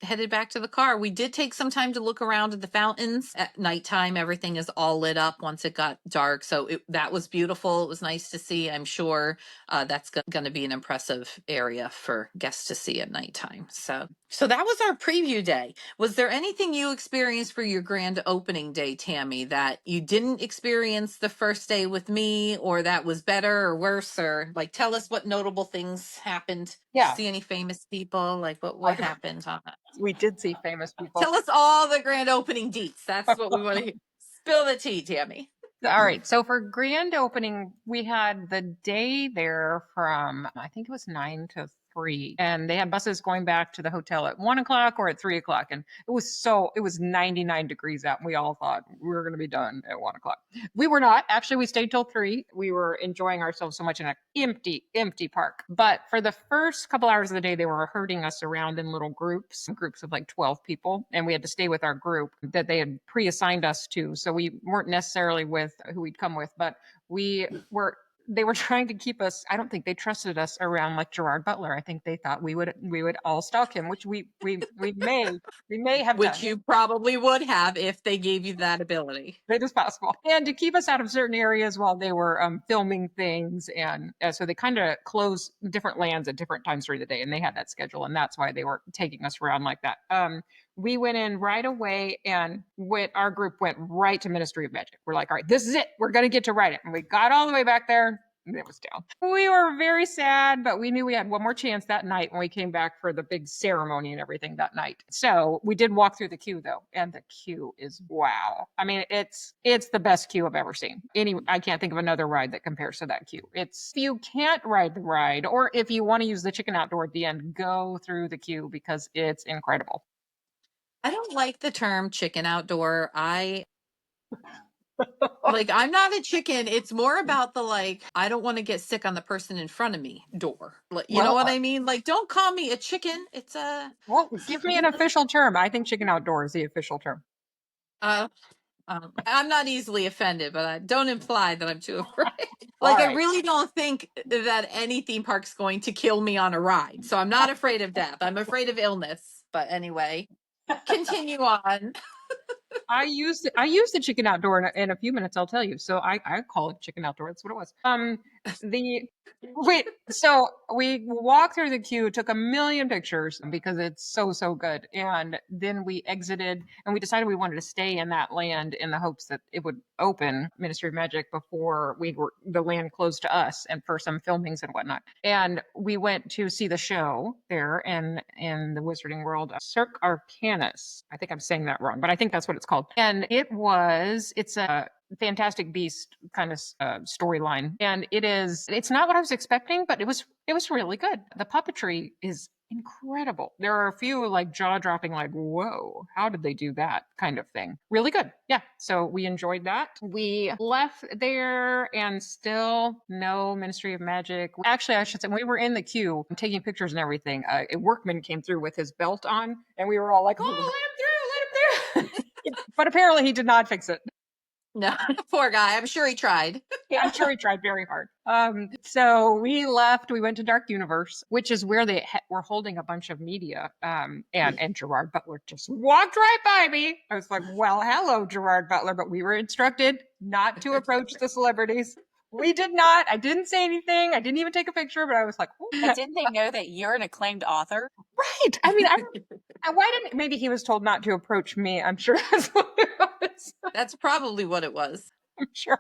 headed back to the car. We did take some time to look around at the fountains. At nighttime, everything is all lit up once it got dark. So that was beautiful. It was nice to see. I'm sure that's going to be an impressive area for guests to see at nighttime. So that was our preview day. Was there anything you experienced for your grand opening day, Tammy, that you didn't experience the first day with me, or that was better or worse? Or like, tell us what notable things happened. Yeah. See any famous people? Like what happened on that? We did see famous people. Tell us all the grand opening deets. That's what we want to hear. Spill the tea, Tammy. All right. So for grand opening, we had the day there from, I think it was 9 to 3. And they had buses going back to the hotel at 1 o'clock or at 3 o'clock. And it was 99 degrees out. And we all thought we were going to be done at 1 o'clock. We were not. Actually, we stayed till 3. We were enjoying ourselves so much in an empty park. But for the first couple hours of the day, they were herding us around in little groups of like 12 people. And we had to stay with our group that they had pre-assigned us to. So we weren't necessarily with who we'd come with, but they were trying to keep us. I don't think they trusted us around like Gerard Butler. I think they thought we would all stalk him, which we may have Which done. you probably would have if they gave you that ability. It is possible. And to keep us out of certain areas while they were filming things. And so they kind of closed different lands at different times during the day. And they had that schedule. And that's why they were taking us around like that. We went in right away, and our group went right to Ministry of Magic. We're like, all right, this is it. We're going to get to ride it. And we got all the way back there, and it was down. We were very sad, but we knew we had one more chance that night when we came back for the big ceremony and everything that night. So we did walk through the queue, though, and the queue is wow. I mean, it's the best queue I've ever seen. I can't think of another ride that compares to that queue. If you can't ride the ride, or if you want to use the chicken outdoor at the end, go through the queue because it's incredible. I don't like the term chicken outdoor. I'm not a chicken. It's more about the I don't want to get sick on the person in front of me door. You know what I mean? Like, don't call me a chicken. It's a. Well, give me an official term. I think chicken outdoor is the official term. I'm not easily offended, but I don't imply that I'm too afraid. Right. I really don't think that any theme park's going to kill me on a ride. So I'm not afraid of death. I'm afraid of illness. But anyway, continue on. I used the chicken outdoor in a few minutes. I'll tell you. So I call it chicken outdoor. That's what it was. The wait. So we walked through the queue, took a million pictures because it's so good, and then we exited and we decided we wanted to stay in that land in the hopes that it would open Ministry of Magic before the land closed to us and for some filmings and whatnot. And we went to see the show there in the Wizarding World, Cirque Arcanus. I think I'm saying that wrong, but I think that's what it's called. And it's a Fantastic Beast kind of storyline, and it's not what I was expecting, but it was really good. The puppetry is incredible. There are a few like jaw dropping, like, whoa, how did they do that kind of thing? Really good. Yeah. So we enjoyed that. We left there and still no Ministry of Magic. Actually, I should say, we were in the queue taking pictures and everything. A workman came through with his belt on, and we were all like, oh, let him through, let him through. But apparently he did not fix it. No, poor guy. I'm sure he tried. Yeah, I'm sure he tried very hard. So we left. We went to Dark Universe, which is where they were holding a bunch of media. And Gerard Butler just walked right by me. I was like, "Well, hello, Gerard Butler," but we were instructed not to approach the celebrities. We did not. I didn't say anything. I didn't even take a picture. But I was like, But didn't they know that you're an acclaimed author? right. I mean, why didn't maybe he was told not to approach me? I'm sure that's what it was. That's probably what it was. I'm sure.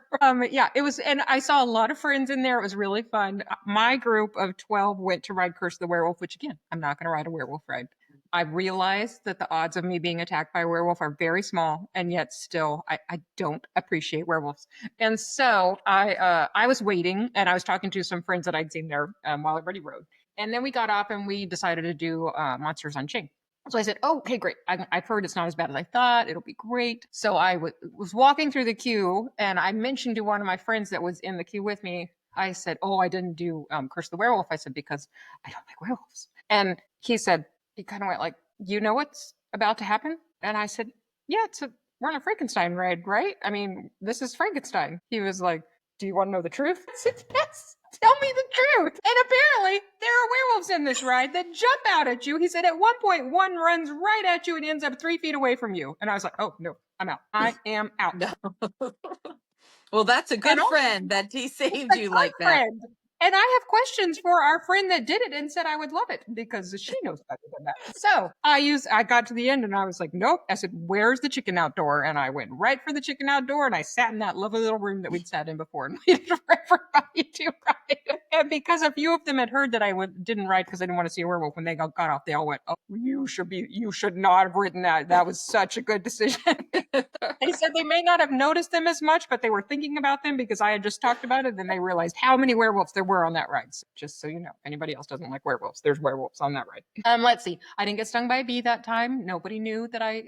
Yeah, it was, and I saw a lot of friends in there. It was really fun. My group of 12 went to ride Curse of the Werewolf, which again, I'm not going to ride a werewolf ride. I realized that the odds of me being attacked by a werewolf are very small, and yet still, I don't appreciate werewolves. And so I was waiting, and I was talking to some friends that I'd seen there while everybody rode. And then we got off, and we decided to do Monsters Unchained. So I said, oh, okay, great. I've heard it's not as bad as I thought. It'll be great. So I was walking through the queue, and I mentioned to one of my friends that was in the queue with me, I said, oh, I didn't do Curse of the Werewolf. I said, because I don't like werewolves. And he kind of went like, you know what's about to happen? And I said, yeah, we're on a Frankenstein ride, right? I mean, this is Frankenstein. He was like, do you want to know the truth? I said, yes. Tell me the truth. And apparently, there are werewolves in this ride that jump out at you. He said at one point, one runs right at you and ends up 3 feet away from you. And I was like, oh, no, I'm out. I am out. No. Well, that's a good friend that he saved you like that. And I have questions for our friend that did it and said I would love it because she knows better than that. So I got to the end and I was like, nope. I said, where's the chicken outdoor? And I went right for the chicken outdoor and I sat in that lovely little room that we'd sat in before and waited for everybody to ride. And because a few of them had heard that I didn't ride because I didn't want to see a werewolf, when they got off, they all went, oh, you should not have ridden that. That was such a good decision. They said they may not have noticed them as much, but they were thinking about them because I had just talked about it. Then they realized how many werewolves there were on that ride. So just so you know, anybody else doesn't like werewolves, there's werewolves on that ride. Let's see. I didn't get stung by a bee that time. Nobody knew that I,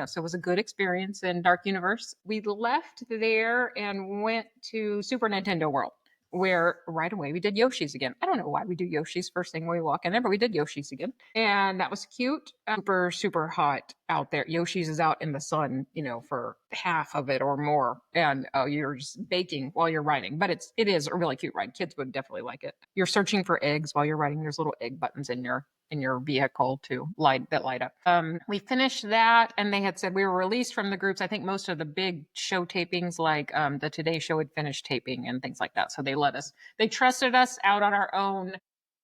so it was a good experience in Dark Universe. We left there and went to Super Nintendo World, where right away we did Yoshi's again. I don't know why we do Yoshi's first thing when we walk in there, but we did Yoshi's again. And that was cute. Super, super hot out there. Yoshi's is out in the sun, for half of it or more. And you're just baking while you're riding. But it is a really cute ride. Kids would definitely like it. You're searching for eggs while you're riding. There's little egg buttons in your vehicle to light up. We finished that, and they had said we were released from the groups. I think most of the big show tapings, like the Today Show, had finished taping and things like that. So they trusted us out on our own.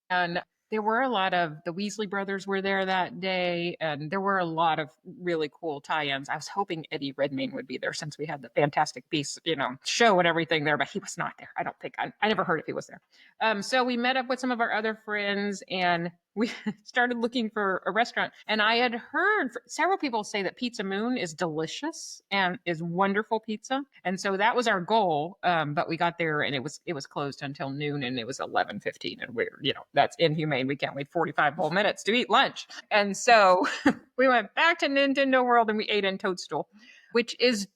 And there were a lot of the Weasley brothers were there that day, and there were a lot of really cool tie-ins. I was hoping Eddie Redmayne would be there since we had the Fantastic Beasts, show and everything there, but he was not there. I don't think I never heard if he was there. So we met up with some of our other friends and we started looking for a restaurant. And I had heard several people say that Pizza Moon is delicious and is wonderful pizza. And so that was our goal. But we got there and it was closed until noon and it was 11:15. And that's inhumane. We can't wait 45 whole minutes to eat lunch. And so we went back to Nintendo World and we ate in Toadstool, which is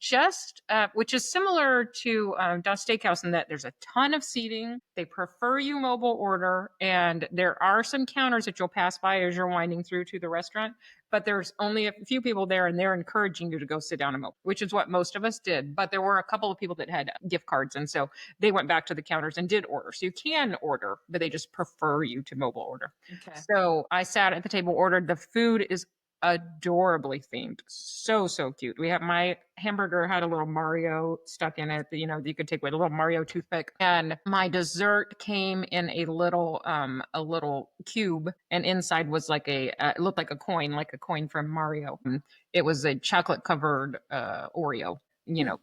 similar to Das Steakhouse in that there's a ton of seating. They prefer you mobile order, and there are some counters that you'll pass by as you're winding through to the restaurant. But there's only a few people there, and they're encouraging you to go sit down and mobile, which is what most of us did. But there were a couple of people that had gift cards, and so they went back to the counters and did order. So you can order, but they just prefer you to mobile order. Okay. So I sat at the table, ordered. The food is adorably themed. So cute. We have my hamburger had a little Mario stuck in it that, you could take with a little Mario toothpick. And my dessert came in a little cube, and inside was like it looked like a coin from Mario. It was a chocolate covered Oreo,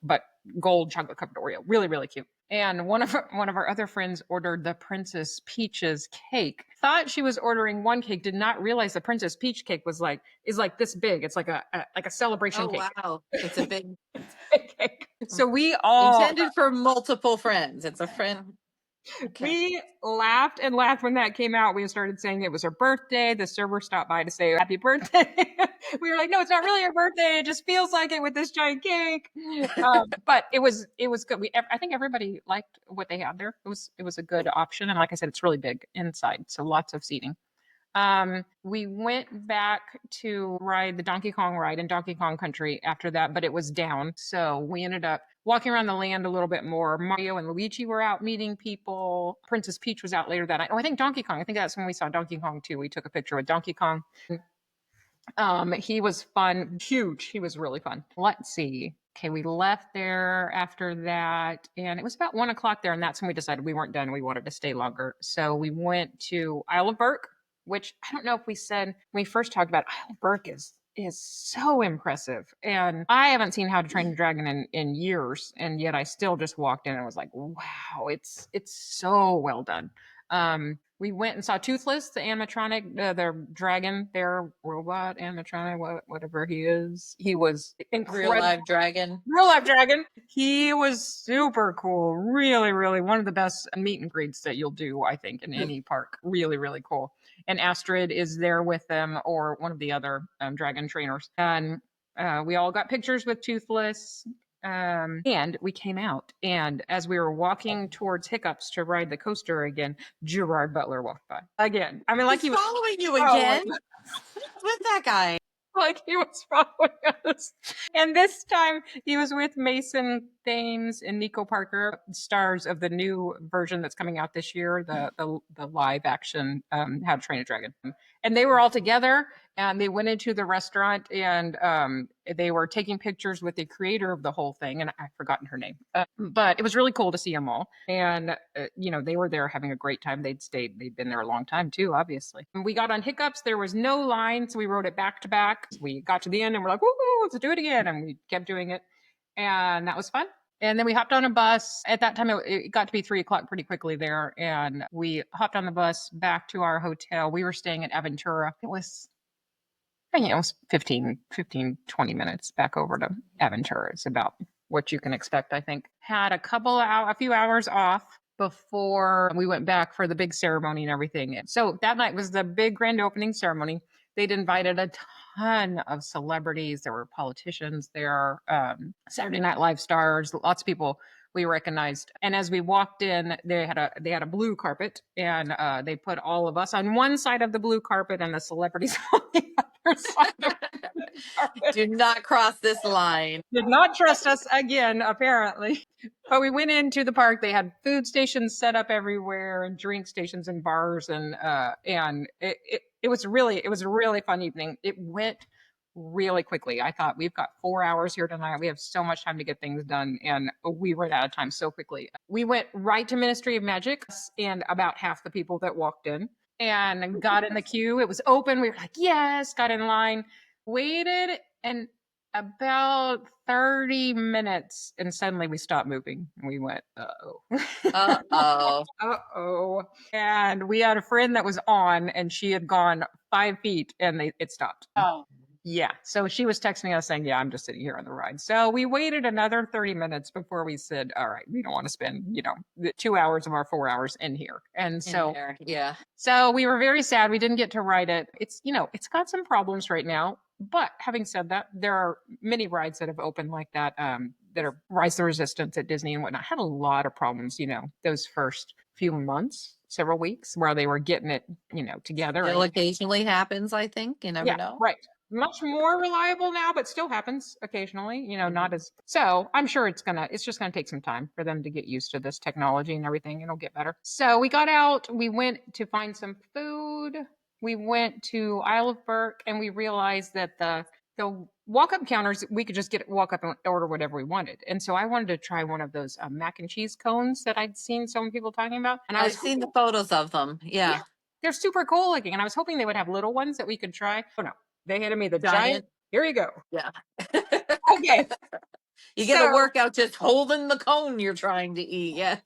but gold chocolate covered Oreo. Really, really cute. And one of our other friends ordered the Princess Peach's cake. Thought she was ordering one cake, did not realize the Princess Peach cake is like this big. It's like a celebration cake. Wow. It's a big Cake. So we all intended for multiple friends. It's a friend. Okay. We laughed and laughed when that came out. We started saying it was her birthday. The server stopped by to say happy birthday. We were like, no, it's not really her birthday. It just feels like it with this giant cake. But it was good. I think everybody liked what they had there. It was a good option. And like I said, it's really big inside. So lots of seating. We went back to ride the Donkey Kong ride in Donkey Kong Country after that, but it was down. So we ended up walking around the land a little bit more. Mario and Luigi were out meeting people. Princess Peach was out later that night. Oh, I think Donkey Kong. I think that's when we saw Donkey Kong too. We took a picture with Donkey Kong. He was fun, huge. He was really fun. Let's see. Okay, we left there after that, and it was about 1:00 there, and that's when we decided we weren't done. We wanted to stay longer. So we went to Isle of Berk, which I don't know if we said when we first talked about. Isle of Berk is so impressive, and I haven't seen How to Train Your Dragon in years, and yet I still just walked in and was like, wow, it's so well done. We went and saw Toothless, the animatronic, their dragon, their robot animatronic, whatever he is. He was incredible. Real live dragon. Real life dragon. He was super cool. Really, really one of the best meet and greets that you'll do, I think, in any park. Really, really cool. And Astrid is there with them, or one of the other dragon trainers. And we all got pictures with Toothless. And we came out, and as we were walking towards Hiccups to ride the coaster again, Gerard Butler walked by again. I mean, like He's he was following you again. What's with that guy? like he was following us. And this time he was with Mason Thames and Nico Parker, stars of the new version that's coming out this year, the live action How to Train a Dragon. And they were all together, and they went into the restaurant, and they were taking pictures with the creator of the whole thing, and I've forgotten her name. But it was really cool to see them all. And, they were there having a great time. They'd been there a long time too, obviously. And we got on Hiccups. There was no line, so we rode it back to back. We got to the end and we're like, woo, let's do it again. And we kept doing it. And that was fun. And then we hopped on a bus. At that time, it got to be 3:00 pretty quickly there. And we hopped on the bus back to our hotel. We were staying at Aventura. It was 15, 20 minutes back over to Aventura. It's about what you can expect, I think. Had a few hours off before we went back for the big ceremony and everything. So that night was the big grand opening ceremony. They'd invited a ton of celebrities. There were politicians there, Saturday Night Live stars, lots of people we recognized. And as we walked in, they had a blue carpet, and they put all of us on one side of the blue carpet and the celebrities on the other side of the carpet. Do not cross this line. Did not trust us again, apparently. But we went into the park. They had food stations set up everywhere, and drink stations and bars, and it was a really fun evening. It went really quickly. I thought, we've got 4 hours here tonight. We have so much time to get things done, and we ran out of time so quickly. We went right to Ministry of Magic, and about half the people that walked in and got in the queue. It was open. We were like, yes, got in line, waited, and about 30 minutes, and suddenly we stopped moving. And we went, uh-oh. Uh-oh. Uh-oh. And we had a friend that was on, and she had gone 5 feet, and it stopped. Oh. Yeah. So she was texting us saying, yeah, I'm just sitting here on the ride. So we waited another 30 minutes before we said, all right, we don't want to spend, the 2 hours of our 4 hours in here. And so, yeah. So we were very sad. We didn't get to ride it. It's got some problems right now. But having said that, there are many rides that have opened like that, that are Rise the Resistance at Disney and whatnot. Had a lot of problems, those first few months, several weeks, where they were getting it, together. It occasionally happens, I think. You never know. Right. Much more reliable now, but still happens occasionally, not as. So I'm sure it's just gonna take some time for them to get used to this technology and everything, and it'll get better. So we got out, we went to find some food, we went to Isle of Burke and we realized that the walk-up counters, we could just walk up and order whatever we wanted. And so I wanted to try one of those mac and cheese cones that I'd seen so many people talking about. And I I've was seen the hoping, photos of them. yeah, Yeah. they're super cool looking. And I was hoping they would have little ones that we could try. Oh no, they handed me the giant. Giant. Here you go. Yeah. Okay. You get a So workout just holding the cone you're trying to eat. Yes.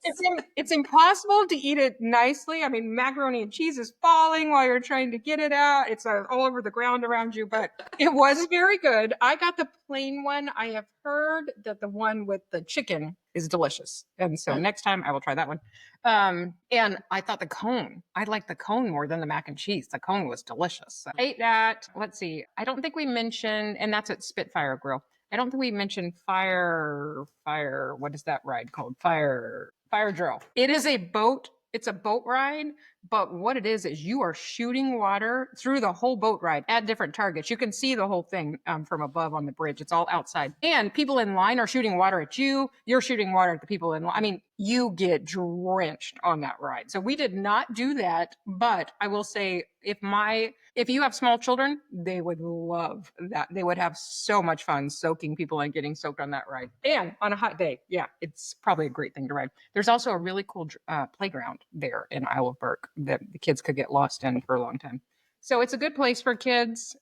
it's impossible to eat it nicely. I mean, macaroni and cheese is falling while you're trying to get it out. It's all over the ground around you, but it was very good. I got the plain one. I have heard that the one with the chicken is delicious. And so next time I will try that one. And I thought I liked the cone more than the mac and cheese. The cone was delicious. So I ate that. Let's see. I don't think we mentioned, and that's at Spitfire Grill. I don't think we mentioned fire. What is that ride called? Fire drill. It is a boat. It's a boat ride, but what it is you are shooting water through the whole boat ride at different targets. You can see the whole thing from above on the bridge. It's all outside, and people in line are shooting water at you. You're shooting water at the people in line. I mean, you get drenched on that ride. So we did not do that, but I will say if you have small children, they would love that. They would have so much fun soaking people and getting soaked on that ride. And on a hot day, yeah, it's probably a great thing to ride. There's also a really cool playground there in Isle of Burke that the kids could get lost in for a long time. So it's a good place for kids.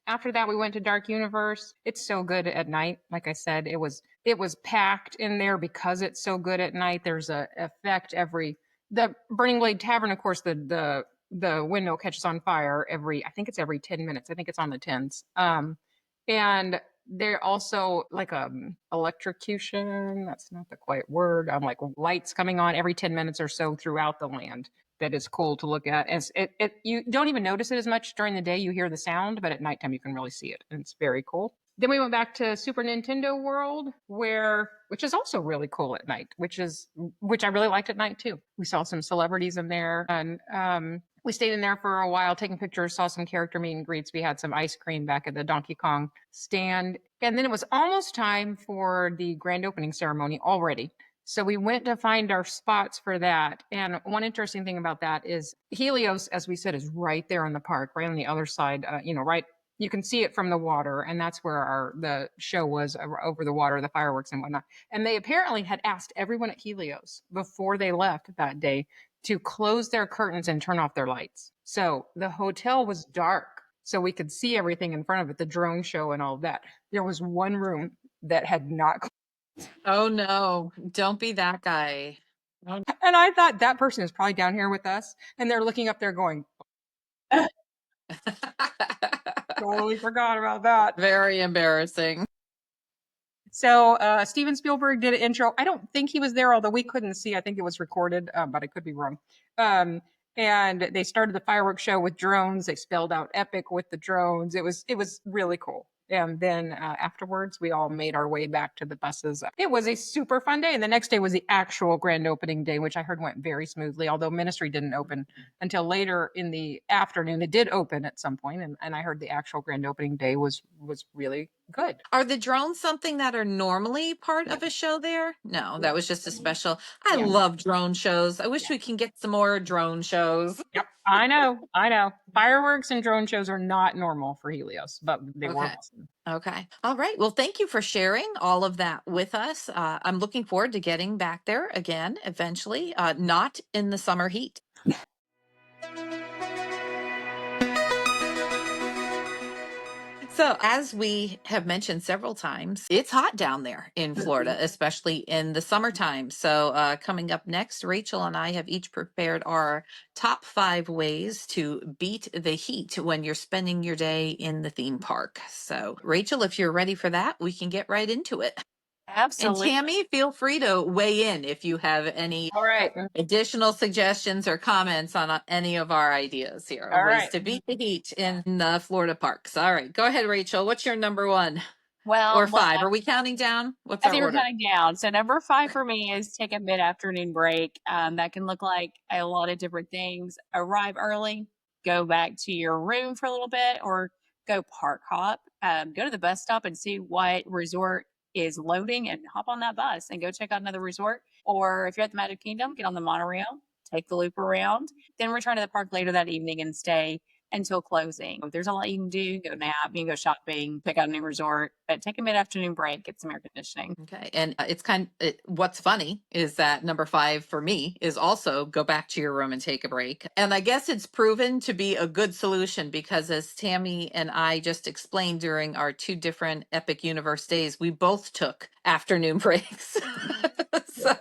After that we went to Dark Universe. It's so good at night. Like I said, it was packed in there because it's so good at night. There's a effect the Burning Blade Tavern, of course, the window catches on fire I think it's every 10 minutes. I think it's on the 10s. And they're also like electrocution. That's not the quite word. I'm like lights coming on every 10 minutes or so throughout the land. That is cool to look at. You don't even notice it as much during the day. You hear the sound, but at nighttime you can really see it, and it's very cool. Then we went back to Super Nintendo World, which is also really cool at night, which I really liked at night too. We saw some celebrities in there, and we stayed in there for a while, taking pictures, saw some character meet and greets. We had some ice cream back at the Donkey Kong stand, and then it was almost time for the grand opening ceremony already. So we went to find our spots for that. And one interesting thing about that is Helios, as we said, is right there in the park, right on the other side, right. You can see it from the water, and that's where the show was over the water, the fireworks and whatnot. And they apparently had asked everyone at Helios before they left that day to close their curtains and turn off their lights. So the hotel was dark, so we could see everything in front of it, the drone show and all of that. There was one room that had not. Oh no, don't be that guy. And I thought that person is probably down here with us, and they're looking up there going, totally forgot about that. Very embarrassing. So Steven Spielberg did an intro. I don't think he was there, although we couldn't see. I think it was recorded, but I could be wrong. And they started the fireworks show with drones. They spelled out epic with the drones. It was really cool. And then afterwards, we all made our way back to the buses. It was a super fun day. And the next day was the actual grand opening day, which I heard went very smoothly, although Ministry didn't open until later in the afternoon. It did open at some point, and I heard the actual grand opening day was really good. Are the drones something that are normally part of a show there? No, that was just a special. I love drone shows. I wish we can get some more drone shows. Yep. I know. Fireworks and drone shows are not normal for Helios, but they were awesome. Okay. All right. Well, thank you for sharing all of that with us. I'm looking forward to getting back there again eventually, not in the summer heat. So, as we have mentioned several times, it's hot down there in Florida, especially in the summertime. So, coming up next, Rachel and I have each prepared our top 5 ways to beat the heat when you're spending your day in the theme park. So, Rachel, if you're ready for that, we can get right into it. Absolutely. And Tammy, feel free to weigh in if you have any additional suggestions or comments on any of our ideas here of ways to beat the heat in the Florida parks. All right, go ahead, Rachel. What's your number 1? Well, or 5? Are we counting down? What's I our think we're order? counting down. So number 5 for me is take a mid-afternoon break. That can look like a lot of different things. Arrive early, go back to your room for a little bit, or go park hop. Go to the bus stop and see what resort is loading and hop on that bus and go check out another resort. Or if you're at the Magic Kingdom, get on the monorail, take the loop around, then return to the park later that evening and stay until closing. There's a lot you can do. You can go nap, you can go shopping, pick out a new resort, but take a mid-afternoon break, get some air conditioning. Okay. And what's funny is that number 5 for me is also go back to your room and take a break. And I guess it's proven to be a good solution because, as Tammy and I just explained during our 2 different Epic Universe days, we both took afternoon breaks. So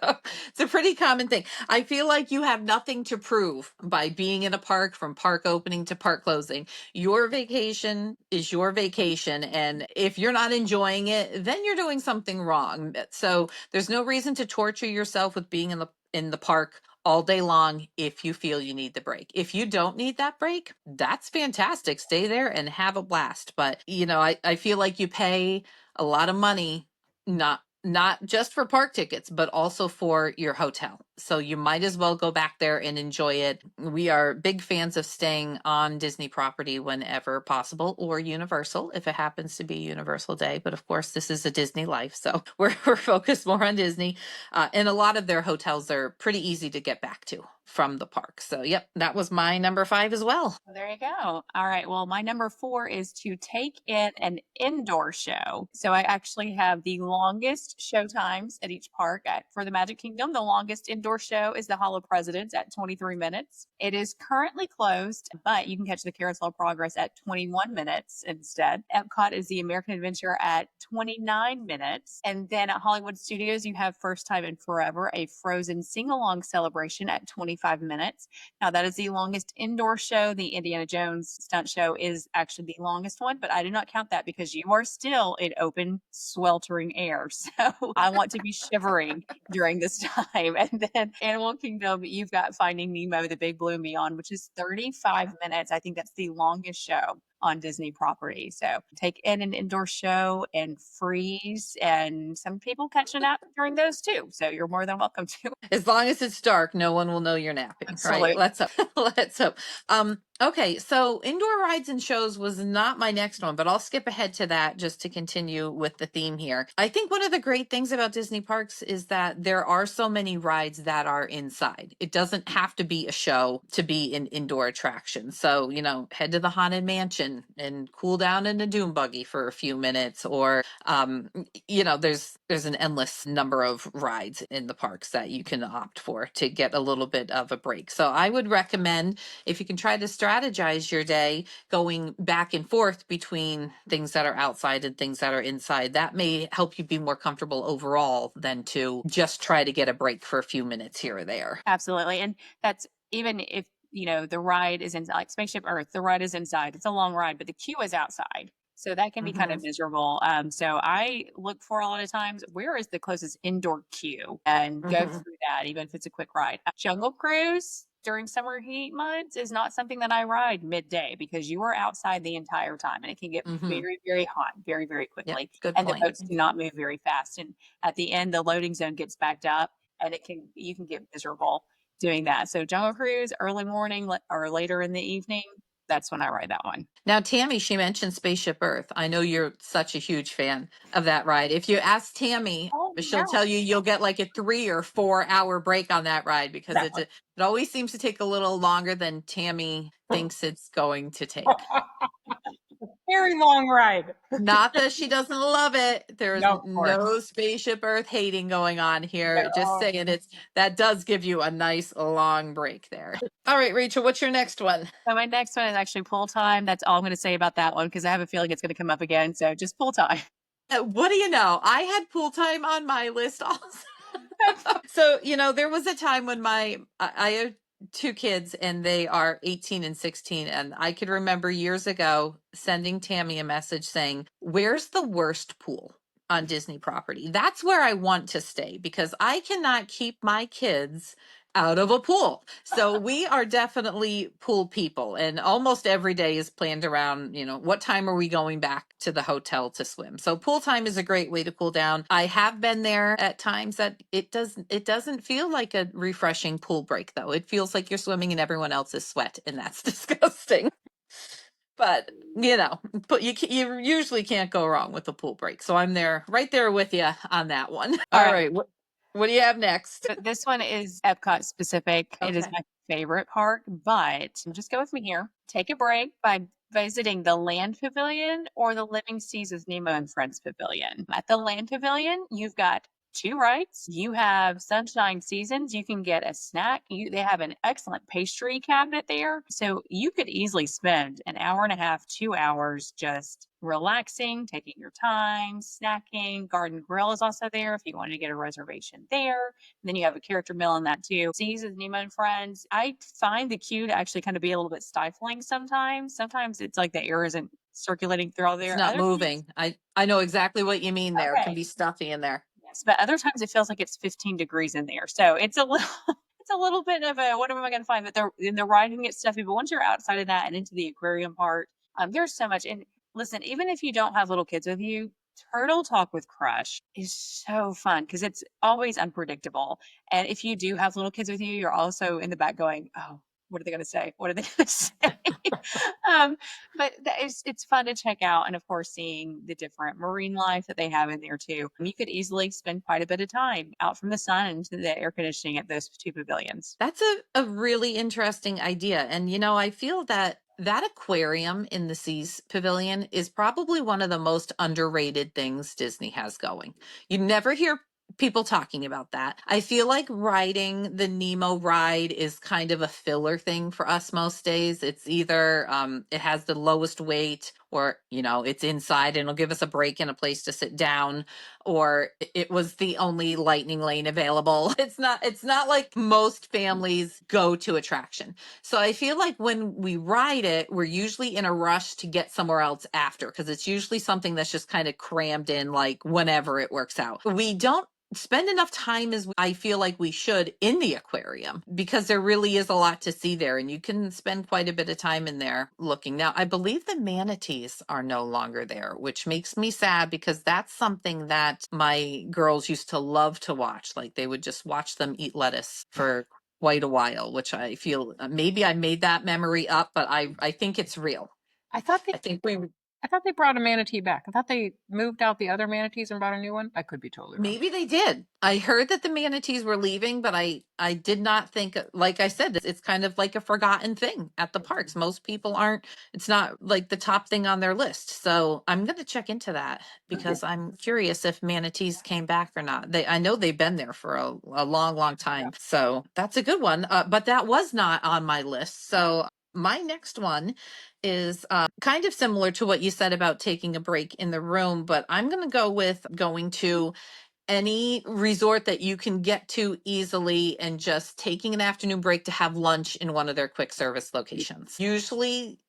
it's a pretty common thing. I feel like you have nothing to prove by being in a park from park opening to park closing. Your vacation is your vacation. And if you're not enjoying it, then you're doing something wrong. So there's no reason to torture yourself with being in the park all day long if you feel you need the break. If you don't need that break, that's fantastic. Stay there and have a blast. But I feel like you pay a lot of money, not just for park tickets, but also for your hotel. So you might as well go back there and enjoy it. We are big fans of staying on Disney property whenever possible, or Universal if it happens to be Universal Day. But of course, this is a Disney life, so we're focused more on Disney. And a lot of their hotels are pretty easy to get back to from the park. So yep, that was my number 5 as well. Well, there you go. All right. Well, my number 4 is to take in an indoor show. So I actually have the longest show times at each park. For the Magic Kingdom, the longest indoor show is the Hall of Presidents at 23 minutes. It is currently closed, but you can catch the Carousel of Progress at 21 minutes instead. Epcot is the American Adventure at 29 minutes. And then at Hollywood Studios, you have First Time in Forever, a Frozen sing-along celebration at 25 minutes. Now, that is the longest indoor show. The Indiana Jones stunt show is actually the longest one, but I do not count that because you are still in open, sweltering air. So I want to be shivering during this time. And then Animal Kingdom, you've got Finding Nemo, The Big Blue and Beyond, which is 35 minutes. I think that's the longest show on Disney property. So take in an indoor show and freeze, and some people catch a nap during those too. So you're more than welcome to. As long as it's dark, no one will know you're napping, Absolutely. right? Let's hope. Let's hope. Okay, so indoor rides and shows was not my next one, but I'll skip ahead to that just to continue with the theme here. I think one of the great things about Disney parks is that there are so many rides that are inside. It doesn't have to be a show to be an indoor attraction. So, head to the Haunted Mansion and cool down in a dune buggy for a few minutes, or there's an endless number of rides in the parks that you can opt for to get a little bit of a break. So I would recommend, if you can try to strategize your day going back and forth between things that are outside and things that are inside, that may help you be more comfortable overall than to just try to get a break for a few minutes here or there. Absolutely. And that's even if, the ride is in like Spaceship Earth, the ride is inside. It's a long ride, but the queue is outside. So that can be kind of miserable. So I look for a lot of times, where is the closest indoor queue, and go through that, even if it's a quick ride. Jungle Cruise during summer heat months is not something that I ride midday because you are outside the entire time, and it can get very, very hot very, very quickly. Good and point. The boats do not move very fast. And at the end, the loading zone gets backed up, and you can get miserable doing that. So Jungle Cruise, early morning or later in the evening, that's when I ride that one. Now, Tammy, she mentioned Spaceship Earth. I know you're such a huge fan of that ride. If you ask Tammy, she'll tell you you'll get like a 3 or 4 hour break on that ride because it always seems to take a little longer than Tammy thinks it's going to take. Very long ride. Not that she doesn't love it. There's No, no Spaceship Earth hating going on here. No. Just saying that does give you a nice long break there. All right, Rachel, what's your next one? So my next one is actually pool time. That's all I'm going to say about that one because I have a feeling it's going to come up again. So just pool time. What do you know? I had pool time on my list also. So, there was a time when I have 2 kids and they are 18 and 16. And I could remember years ago sending Tammy a message saying, where's the worst pool on Disney property? That's where I want to stay because I cannot keep my kids out of a pool. So we are definitely pool people, and almost every day is planned around, what time are we going back to the hotel to swim? So pool time is a great way to cool down. I have been there at times that it doesn't feel like a refreshing pool break though. It feels like you're swimming in everyone else's sweat, and that's disgusting. But you usually can't go wrong with a pool break. So I'm right there with you on that one. All right. What do you have next? This one is Epcot specific. It is Okay. my favorite park, but just go with me here. Take a break by visiting the Land Pavilion or the Living Seas with Nemo and Friends Pavilion. At the Land Pavilion, you've got two rides. You have Sunshine Seasons. You can get a snack. They have an excellent pastry cabinet there. So you could easily spend an hour and a half, 2 hours just relaxing, taking your time, snacking. Garden Grill is also there if you wanted to get a reservation there. Then you have a character meal in that too. Seas with Nemo and Friends. I find the queue to actually kind of be a little bit stifling sometimes. Sometimes it's like the air isn't circulating through all It's there. not Other times, moving. I know exactly what you mean there. It can okay. be stuffy in there. Yes, but other times it feels like it's 15 degrees in there. So it's a little it's a little bit of a what am I gonna find? But the riding gets stuffy. But once you're outside of that and into the aquarium part, there's so much. And listen, even if you don't have little kids with you, Turtle Talk with Crush is so fun because it's always unpredictable. And if you do have little kids with you, you're also in the back going, "Oh, what are they going to say? What are they going to say?" um, but it's fun to check out, and of course, seeing the different marine life that they have in there too. You could easily spend quite a bit of time out from the sun into the air conditioning at those two pavilions. That's a really interesting idea. And, I feel that that aquarium in the Seas Pavilion is probably one of the most underrated things Disney has going. You never hear people talking about that. I feel like riding the Nemo ride is kind of a filler thing for us most days. It's either it has the lowest weight, or, it's inside and it'll give us a break and a place to sit down, or it was the only lightning lane available. It's not like most families go to attraction. So I feel like when we ride it, we're usually in a rush to get somewhere else after, because it's usually something that's just kind of crammed in, like whenever it works out. We don't spend enough time as I feel like we should in the aquarium, because there really is a lot to see there, and you can spend quite a bit of time in there looking. Now, I believe the manatees are no longer there, which makes me sad, because that's something that my girls used to love to watch. Like, they would just watch them eat lettuce for quite a while, which I feel maybe I made that memory up, but I think it's real. I thought I they think we I thought they brought a manatee back. I thought they moved out the other manatees and brought a new one. I could be totally wrong. Maybe they did. I heard that the manatees were leaving, but I did not think, like I said, it's kind of like a forgotten thing at the parks. Most people aren't, it's not like the top thing on their list. So I'm going to check into that, because I'm curious if manatees came back or not. I know they've been there for a long, long time. So that's a good one. But that was not on my list. So my next one is kind of similar to what you said about taking a break in the room, but I'm going to go with going to any resort that you can get to easily and just taking an afternoon break to have lunch in one of their quick service locations. Usually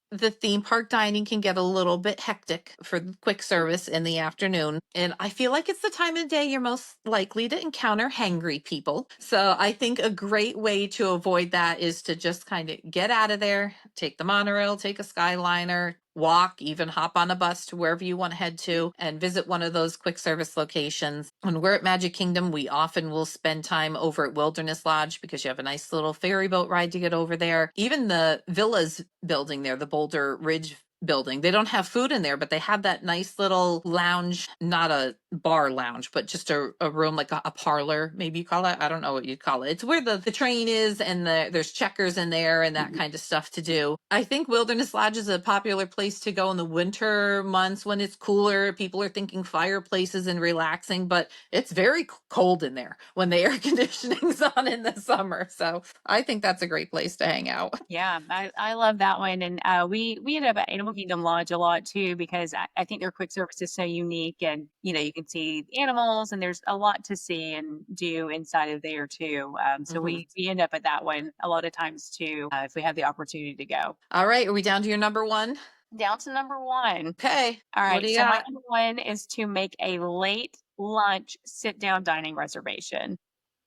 the theme park dining can get a little bit hectic for quick service in the afternoon. And I feel like it's the time of day you're most likely to encounter hangry people. So I think a great way to avoid that is to just kind of get out of there, take the monorail, take a Skyliner, walk, even hop on a bus to wherever you want to head to, and visit one of those quick service locations. When we're at Magic Kingdom, we often will spend time over at Wilderness Lodge, because you have a nice little ferry boat ride to get over there. Even the villas building there, the Boulder Ridge building, they don't have food in there, but they have that nice little lounge, not a bar lounge, but just a room, like a parlor, maybe you call it. I don't know what you'd call it. It's where the train is, and there's checkers in there and that kind of stuff to do. I think Wilderness Lodge is a popular place to go in the winter months when it's cooler. People are thinking fireplaces and relaxing, but it's very cold in there when the air conditioning's on in the summer. So I think that's a great place to hang out. Yeah, I love that one, and we ended up at Animal Kingdom Lodge a lot too, because I think their quick service is so unique, and you can see the animals, and there's a lot to see and do inside of there too. So Mhm. we end up at that one a lot of times too, if we have the opportunity to go. All right. Are we down to your number one? Down to number one. Okay. All What right, do you so my got? number one is to make a late lunch sit down dining reservation.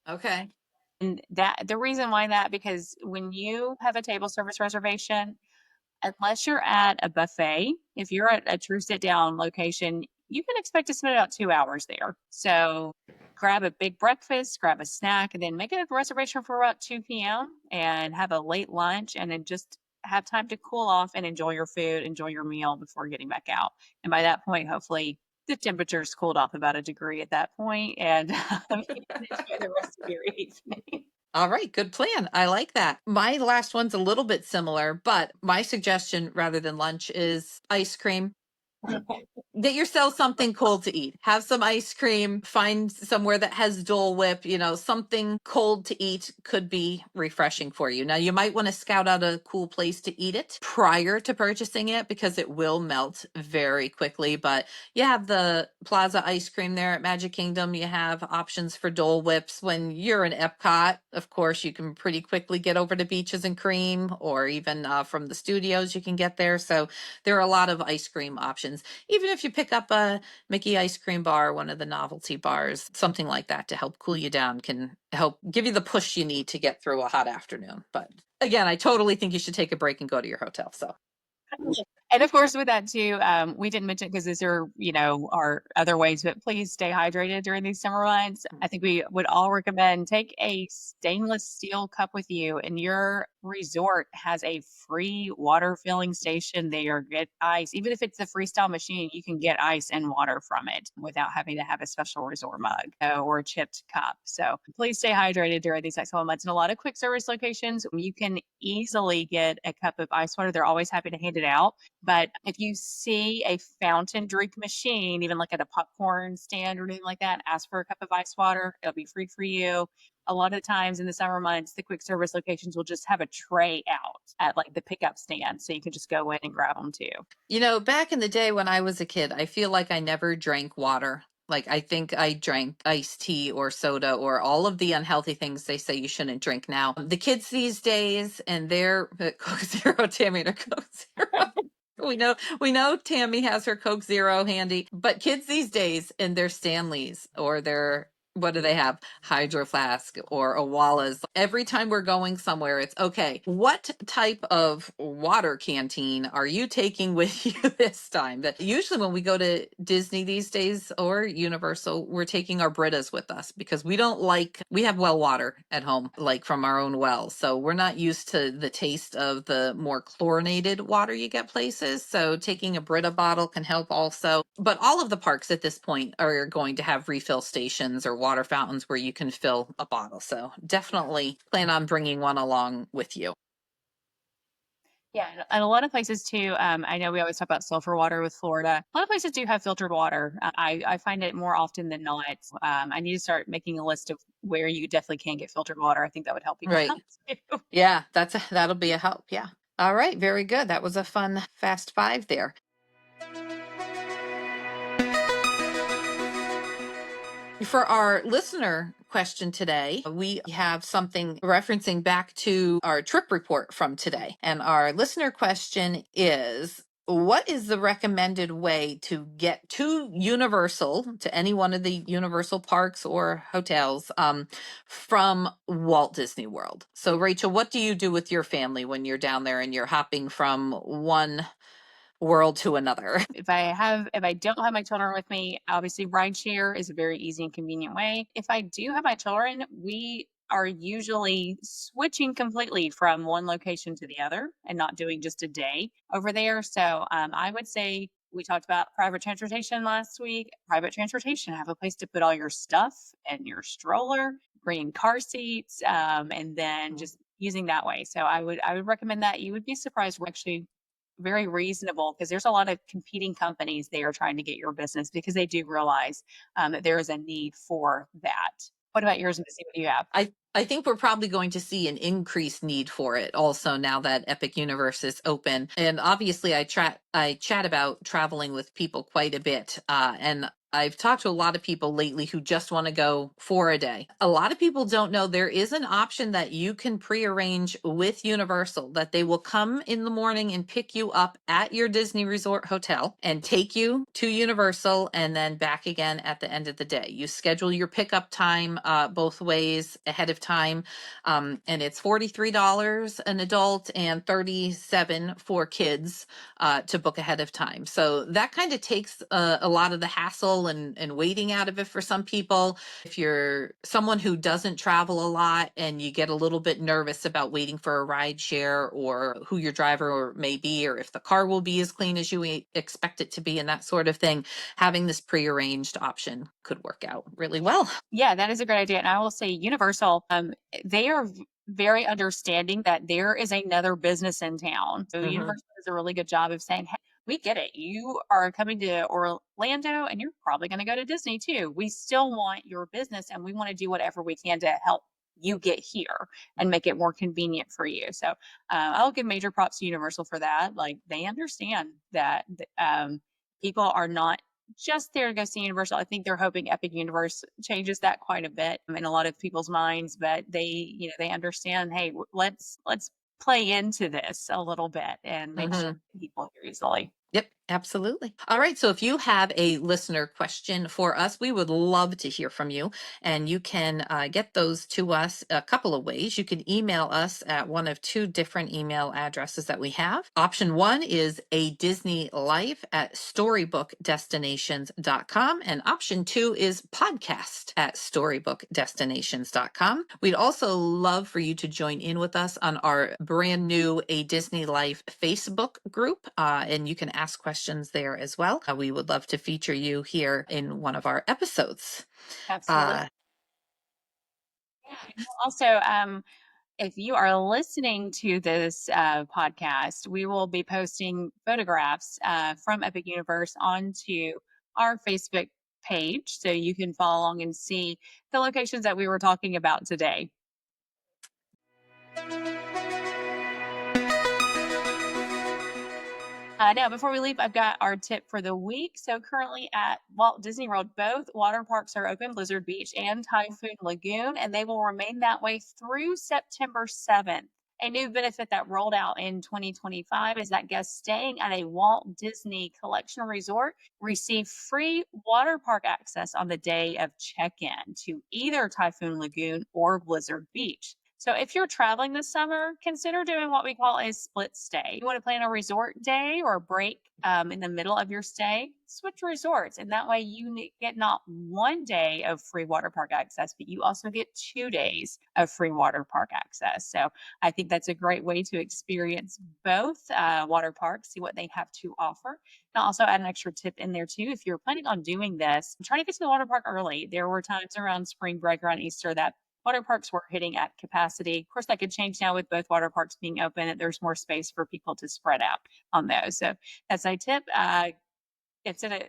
Okay. And that the reason why that because when you have a table service reservation, unless you're at a buffet, if you're at a true sit down location, you can expect to spend about 2 hours there. So grab a big breakfast, grab a snack, and then make a reservation for about 2 p.m. and have a late lunch, and then just have time to cool off and enjoy your food, enjoy your meal before getting back out. And by that point, hopefully The temperature's cooled off about a degree at that point, and you can enjoy the rest of your evening. All right, good plan. I like that. My last one's a little bit similar, but my suggestion rather than lunch is ice cream. Get yourself something cold to eat. Have some ice cream. Find somewhere that has Dole Whip. Something cold to eat could be refreshing for you. Now, you might want to scout out a cool place to eat it prior to purchasing it because it will melt very quickly. But you have the Plaza ice cream there at Magic Kingdom. You have options for Dole Whips. When you're in Epcot, of course, you can pretty quickly get over to Beaches and Cream, or even from the studios, you can get there. So there are a lot of ice cream options. Even if you pick up a Mickey ice cream bar, one of the novelty bars, something like that to help cool you down can help give you the push you need to get through a hot afternoon. But again, I totally think you should take a break and go to your hotel. So And of course, with that too, we didn't mention because these are, our other ways, but please stay hydrated during these summer months. I think we would all recommend take a stainless steel cup with you, and your resort has a free water filling station there. Get ice, even if it's a freestyle machine, you can get ice and water from it without having to have a special resort mug or a chipped cup. So please stay hydrated during these next couple months. And a lot of quick service locations, you can easily get a cup of ice water. They're always happy to hand it out. But if you see a fountain drink machine, even like at a popcorn stand or anything like that, ask for a cup of ice water. It'll be free for you. A lot of times in the summer months, the quick service locations will just have a tray out at like the pickup stand. So you can just go in and grab them too. back in the day when I was a kid, I feel like I never drank water. Like, I think I drank iced tea or soda or all of the unhealthy things they say you shouldn't drink now. The kids these days and their Coke Zero, Tammy and her Coke Zero. We know Tammy has her Coke Zero handy, but kids these days in their Stanleys or their, what do they have? Hydro Flask or Awalas. Every time we're going somewhere, it's okay. What type of water canteen are you taking with you this time? That usually when we go to Disney these days or Universal, we're taking our Britas with us because we have well water at home, like from our own wells. So we're not used to the taste of the more chlorinated water you get places. So taking a Brita bottle can help also. But all of the parks at this point are going to have refill stations or water fountains where you can fill a bottle. So definitely plan on bringing one along with you. Yeah, and a lot of places too. I know we always talk about sulfur water with Florida. A lot of places do have filtered water. I find it more often than not. I need to start making a list of where you definitely can get filtered water. I think that would help people Right. out too. Yeah, that'll be a help. Yeah. All right, very good. That was a fun fast five there. For our listener question today, we have something referencing back to our trip report from today. And our listener question is, what is the recommended way to get to Universal, to any one of the Universal parks or hotels, from Walt Disney World? So, Rachel, what do you do with your family when you're down there and you're hopping from one world to another? If I don't have my children with me, obviously rideshare is a very easy and convenient way. If I do have my children, we are usually switching completely from one location to the other and not doing just a day over there. So I would say we talked about private transportation last week. Private transportation, have a place to put all your stuff and your stroller, bringing car seats, and then just using that way. So I would recommend that. You would be surprised. We're actually very reasonable because there's a lot of competing companies they are trying to get your business because they do realize that there is a need for that. What about yours, Missy? What do you have? I think we're probably going to see an increased need for it also now that Epic Universe is open. And obviously I chat about traveling with people quite a bit. And I've talked to a lot of people lately who just want to go for a day. A lot of people don't know there is an option that you can prearrange with Universal, that they will come in the morning and pick you up at your Disney Resort hotel and take you to Universal and then back again at the end of the day. You schedule your pickup time both ways ahead of time. And it's $43 an adult and $37 for kids to book ahead of time. So that kind of takes a lot of the hassle thrill and waiting out of it for some people. If you're someone who doesn't travel a lot and you get a little bit nervous about waiting for a ride share or who your driver may be, or if the car will be as clean as you expect it to be and that sort of thing, having this prearranged option could work out really well. Yeah, that is a great idea. And I will say Universal, they are very understanding that there is another business in town. So Hmm. Universal does a really good job of saying, hey, we get it. You are coming to Orlando and you're probably going to go to Disney too. We still want your business and we want to do whatever we can to help you get here and make it more convenient for you. So I'll give major props to Universal for that. Like they understand that people are not just there to go see Universal. I think they're hoping Epic Universe changes that quite a bit in a lot of people's minds, but they understand, hey, let's play into this a little bit and make sure Hmm. people hear easily. Yep, absolutely. All right. So if you have a listener question for us, we would love to hear from you. And you can get those to us a couple of ways. You can email us at one of two different email addresses that we have. Option one is a Disney Life at storybookdestinations.com. And option two is podcast at storybookdestinations.com. We'd also love for you to join in with us on our brand new A Disney Life Facebook group. And you can ask questions there as well. We would love to feature you here in one of our episodes. Absolutely. Uh, Yeah. And also, if you are listening to this podcast, we will be posting photographs from Epic Universe onto our Facebook page so you can follow along and see the locations that we were talking about today. Now, before we leave, I've got our tip for the week. So, currently at Walt Disney World, both water parks are open, Blizzard Beach and Typhoon Lagoon, and they will remain that way through September 7th. A new benefit that rolled out in 2025 is that guests staying at a Walt Disney Collection Resort receive free water park access on the day of check in to either Typhoon Lagoon or Blizzard Beach. So if you're traveling this summer, consider doing what we call a split stay. You want to plan a resort day or a break in the middle of your stay, switch resorts. And that way you get not 1 day of free water park access, but you also get 2 days of free water park access. So I think that's a great way to experience both water parks, see what they have to offer. And I'll also add an extra tip in there too. If you're planning on doing this, try to get to the water park early. There were times around spring break, around Easter, that water parks were hitting at capacity. Of course, that could change now with both water parks being open, and there's more space for people to spread out on those. So that's my tip. Instead of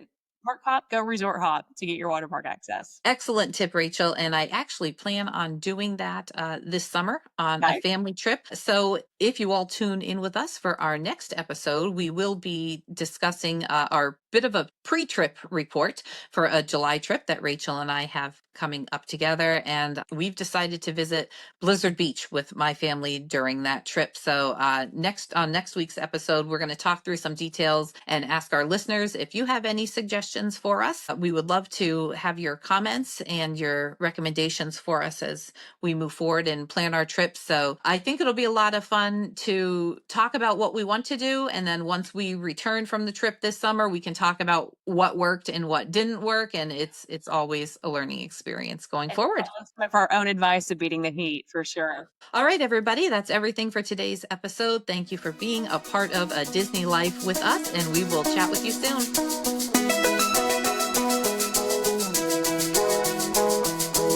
park hop, go resort hop to get your water park access. Excellent tip, Rachel. And I actually plan on doing that this summer on a Okay. family trip. So if you all tune in with us for our next episode, we will be discussing our bit of a pre trip report for a July trip that Rachel and I have coming up together. And we've decided to visit Blizzard Beach with my family during that trip. So next week's episode, we're going to talk through some details and ask our listeners if you have any suggestions for us. We would love to have your comments and your recommendations for us as we move forward and plan our trips. So I think it'll be a lot of fun to talk about what we want to do. And then once we return from the trip this summer, we can talk about what worked and what didn't work. And it's always a learning experience going And forward. some of our own advice of beating the heat for sure. All right, everybody, that's everything for today's episode. Thank you for being a part of a Disney Life with us, and we will chat with you soon.